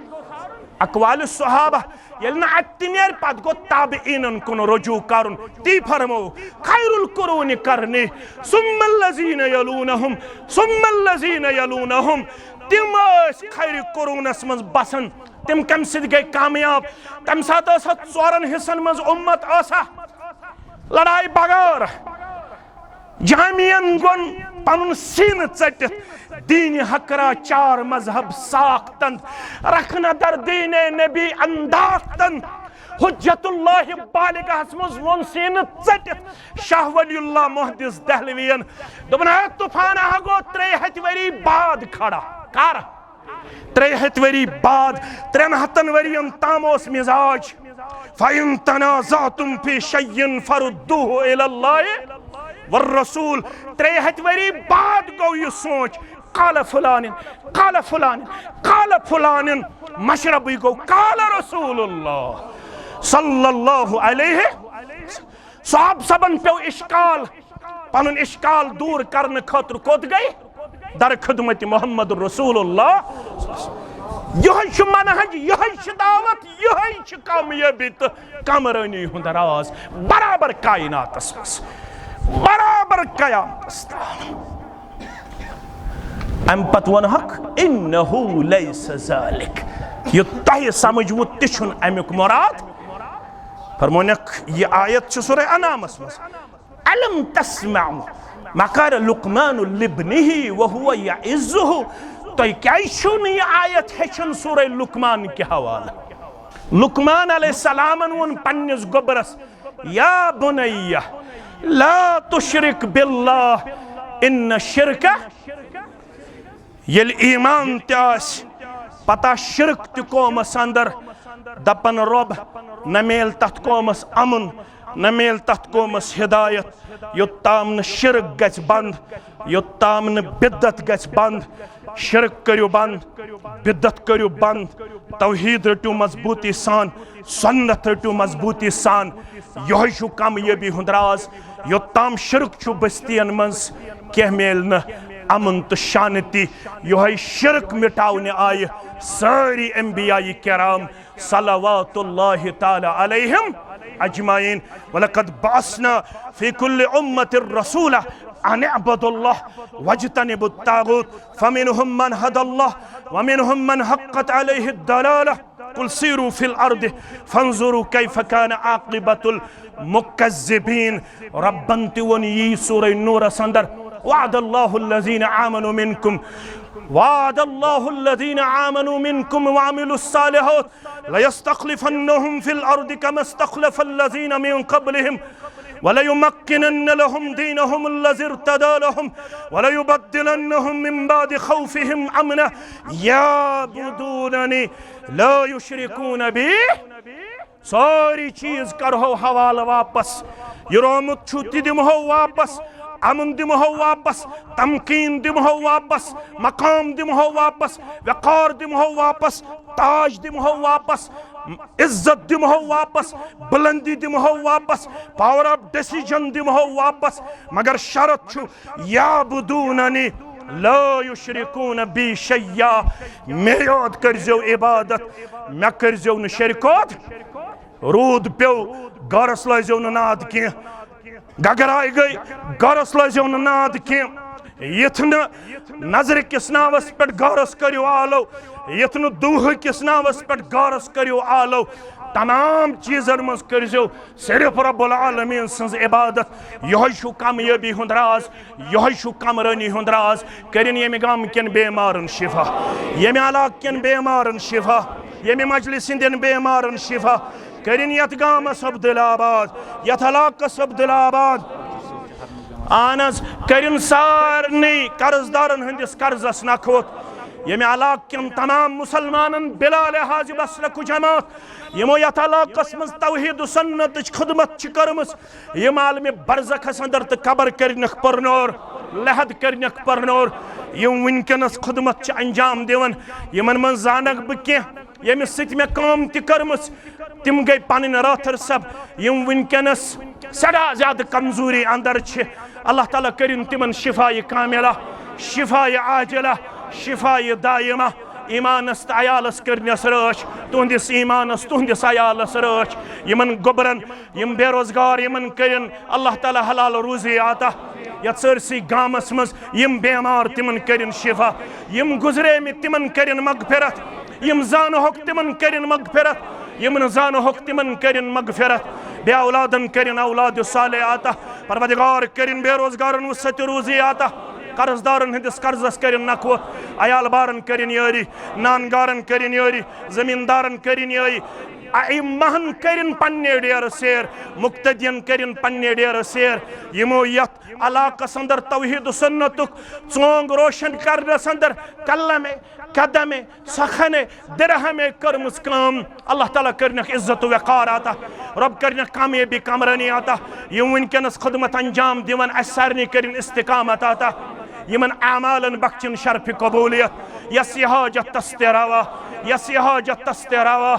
अक़वाल सहाबा येल न अत नेर पत गो ताबईनन कुन रुजू करन ती फरमो खैरुल कुरून करनी सुम्मल्लज़ीन यलूनहुम सुम्मल्लज़ीन यलूनहुम तिम खैर कुरूनस मज बसन तिम कम सिद गए कामयाब तम सात चोरन हिस्सन मज उम्मत आसा लड़ाई बगार जामियन गुन पनुन सीन चटित दीन हकरा चार मजहब साख्तन रखना दर दीन नबी अंदाख्तन हुज्जतुल्लाह बालिगहस मज वोन सीन चटित शाह वलीउल्लाह मुहद्दिस दहलवीन दोपन तूफान गो 3 वरी बाद खड़ा कर 3 वरी बाद 3 वरियन ताम मिजाज फ़इन तनाज़अतुम फ़ी शय्इन फरुद्दूहु इलल्लाहि वर रसूल 3 वरी बाद गो यह सोच काल फुलान मशरब गो काल रसूलुल्लाह सल्लल्लाहु अलैहि साहब सबन पे इश्काल पनुन इश्काल दूर करने खतर कोत गई दर खिदमत मोहम्मद रसूलुल्लाह यह मनहज यह दावत यह कामयाबी तो कमरानी हुंद राज बराबर कायनातस बराबर कयामतस अम पत वन हक इन्नहु लैसा ज़ालिक ये तह समझवु तुन अमुक मुराद फरमोनक ये आयत सूरह अनामस मज अलम तस्मअ मकार लुक़मान लिब्निही व हुवा यइज़ुहु तो क्या ये आयत हेचन सूरह लुक़मान के हवाला लुक़मान अलैहिस्सलाम वन पन्निस गोबरस या बुनय्या ला तुशरिक बिल्लाह इन्न शिरक येल ईमान त्यास पता शिरक त कौमस अंदर दपन रब न मेल तथ कौमस अमन न मेल तथ कौमस हिदायत योत्ताम न शिरक गछ बंद योत्ताम न बिद्दत गछ बंद शिरक करियो बंद बिद्दत करियो बंद तौहीद रटू मजबूती सान सुन्नत रटू मजबूती सान यह कामयाबी हुंद राज योत्ताम शिरक छु बस्तियन मज कह मेल न अमन तो शांति यो शिरक मिटाने आय सारी अंबिया किराम सलवातुल्लाहि तआला अलैहिम अजमाइन वलक़द बअसना फी कुल्लि उम्मतिर रसूला अन अअबुदुल्लाह वज्तनिबुत तागूत फमिनहुम मन हदल्लाह वमिनहुम मन हक्कत अलैहि दलाला कुल सीरू फिल अर्द फंजुरू कैफ कान आक़िबतुल मुकज़्ज़िबीन रब्बन तिवन यी सूरह नूर अंदर वअदल्लाहुल्लज़ीना आमनू मिनकुम वअदल्लाहुल्लज़ीना आमनू मिनकुम वअमिलुस्सालिहात लयस्तख़लिफ़न्नहुम फिल अर्द कमा इस्तख़लफ़ल्लज़ीना मिन क़ब्लिहिम वलयुमक्किनन्न लहुम दीनहुम अल्लज़ी इर्तदा लहुम वलयुबद्दिलन्नहुम मिन बादि खौफ़िहिम अमना यअबुदूननी ला युशरिकून बी सारी चीज करहो हवाल वापस ये रोमुत छुति दिमहो वापस अमन दिमहो वापस तमकीन दिमहो वापस मकाम दिमहो वापस वक़ार दिमहो वापस ताज दिमहो वापस इज्जत दिमहो वापस बुलंदी दिमहो वापस पावर ऑफ डिसीजन दिमहो वापस मगर शरत छु याबुदूननी ला युशरिकून बी शैया मे याद करजो इबादत मे करजो न शरीकत रूद प्यो गरस लाजो न नाद कह गगराई गई गरस लाजो न नाद कह यथ नजर किस नावस पे गरस करो आलो यथ दूह किस नावस पे गरस करो आलो तमाम चीजन मज करजो सिर्फ रब्बुल आलमीन सज इबादत यह कामयाबी हुंद राज यह कमरानी हुंद राज करिन यम गाम कन बेमारन शिफा यम इलाक कन बेमारन शिफा यम मजलिस दिन बेमारन शिफा करिन यत गामस अब्दुलाबाद यत इलाकस अब्दुलाबाद आनस करिन सारनी कर्जदारन हंदिस कर्जस नखोत यम इलाक कन तमाम मुसलमानन बिला लिहाज बसरक जमात यमो यत इलाकस मज तौहीद सुन्नत खिदमत करमस यम आलम बरज़खस अंदर तो कबर करनक परनोर लहद करनक परनोर यम वनकनस खिदमत अंजाम दिवन यमन मन जानक बह कह यमिस सत मे काम त करमस तिम गई पन राथर सब यम वनकनस सदा ज्यादा कमजोरी अंदर अल्लाह ताला करिन तिमन शिफाए कामिला शिफाए आजिला शिफाए दायमा ईमानस तो अयालस करनस रच तुहदिस ईमानस तुहदिस अयालस रच यमन गोबरन यम बेरोजगार यमन करिन अल्लाह ताला हलाल रूजी आता यत सरसी गामस मज यम बेमार तिमन करिन शिफा यम गुजरे में तिमन करिन मगफिरत यम जानोक तिमन करिन मगफिरत यमन जानोक तिमन करिन मगफिरत बे औलादन करिन औलाद साले आता परवरदिगार करिन बेरोजगारन वसत रूजी आता कर्जदारन हंदिस कर्जस करिन नखो अयाल बारन करिन यारी नानगारन करिन यारी जमींदारन करिन यारी अइम्महन करिन पन्ने डेर सेर मुक्तदियन करिन पन्ने डेर सेर यमो यत इलाकस अंदर तौहीद सुन्नतुक चोंग रोशन करनस अंदर कलमे कदमे सखने दिरहमे करमुस काम अल्लाह ताला करनक इज्जत वक़ार आता रब करनक कामयाबी कमरानी आता यम वनकनस खिदमत अंजाम दिवन असरनी करिन इस्तिकामत आता यमन आमालन बख्शिन शर्फ कबूलियत यस हाजत तस्तेरावा यस हाजत तस्तेरावा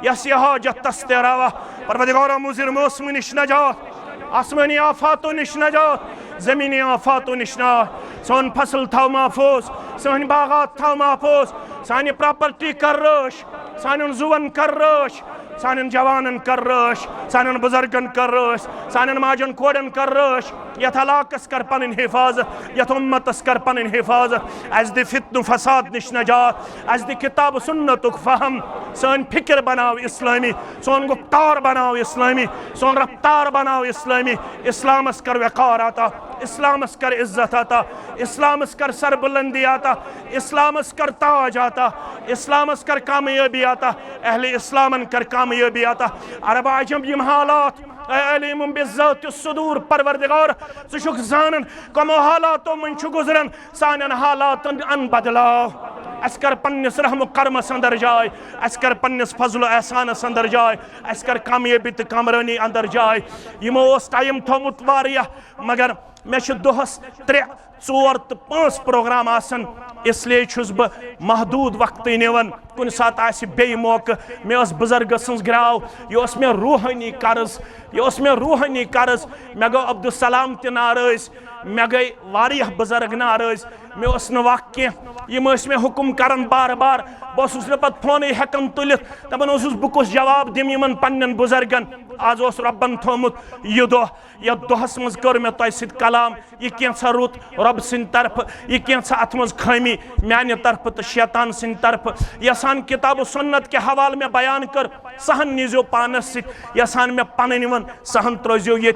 यस हाजत तस्तेरावा परवरदिगार मुज़िर मौसम निश नजात आसमानी आफातों निश नजात ज़मीनी आफातों निश नजात सोन फसल थाव महफूज सोन बागात थाव महफूज सानी प्रॉपर्टी कर रश सानन जुवन कर रश सानन जवानन कर रश सानन बुजुर्गन कर रश सानन माजन कोडन कर रश यथ इलाकस कर पन हिफाजत यथ उम्मतस कर पन हिफाजत अस दि फितन फसाद निश नजात अस दि किताब सुन्नतुक फहम सन फिक्र बनाव इस्लामी सोन गुफ्तार बनाव इस्लामी सोन रफ्तार बनाव इस्लामी इस्लामस कर वक़ार आता इस्लामस कर इज्जत आता इस्लामस कर सरबुलंदी आता इस्लामस कर ताज आता इस्लामस कर कामयाबी आता अहले इस्लामन कर कामयाबी आता अरब आजम यम हालात अलीम बिज़ात सुदूर परवरदिगार सुशुक जानन कमो हालातों मन छु गुजरन सानन हालातन अन बदलाव अस्कर पन्निस रहम करमस अंदर जाए अस्कर पन्निस फजल एहसानस अंदर जाए अस्कर कामयाबी त कमरानी अंदर जाए यमो ओस टाइम थोमुत वारिया मगर मे दोहस 3, 4 तो 5 प्रोग्राम आसन इसलिए छुस बह महदूद वक्त निवन कुन सात आसि बे मौका मे बुजुर्ग सन्स ग्राव यह मे रूहानी कर्ज यह मे रूहानी कर्ज मे गो अब्दुल सलाम त नाराज मे गई वारिया बुजुर्ग नार मे वक्त कह मे हुकुम करन बार बार बस पे फोन हेकन तुलित दपान बह जवाब दिम इन पन्न बुजुर्गन आज रब्बन थोमुत यह दह यथ दोहस मज कर मे तह सत कलाम यह कैसा रुत रब सिंद तरफ यह कैसा अथ मज खामी मान्य तरफ तो शैतान सिंद तरफ यसान किताब सुन्नत के हवाल में बयान कर सहन नीजो पानस ससान मे पन वन सहन त्रो ये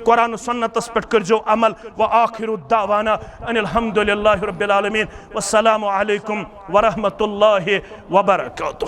कुरान सुन्नतस पे करजो अमल व आखिर दावाना अनिल हम्दुलिल्लाहि रब्बिल आलमीन वस्सलामु अलैकुम व रहमतुल्लाहि व बरकातुहू।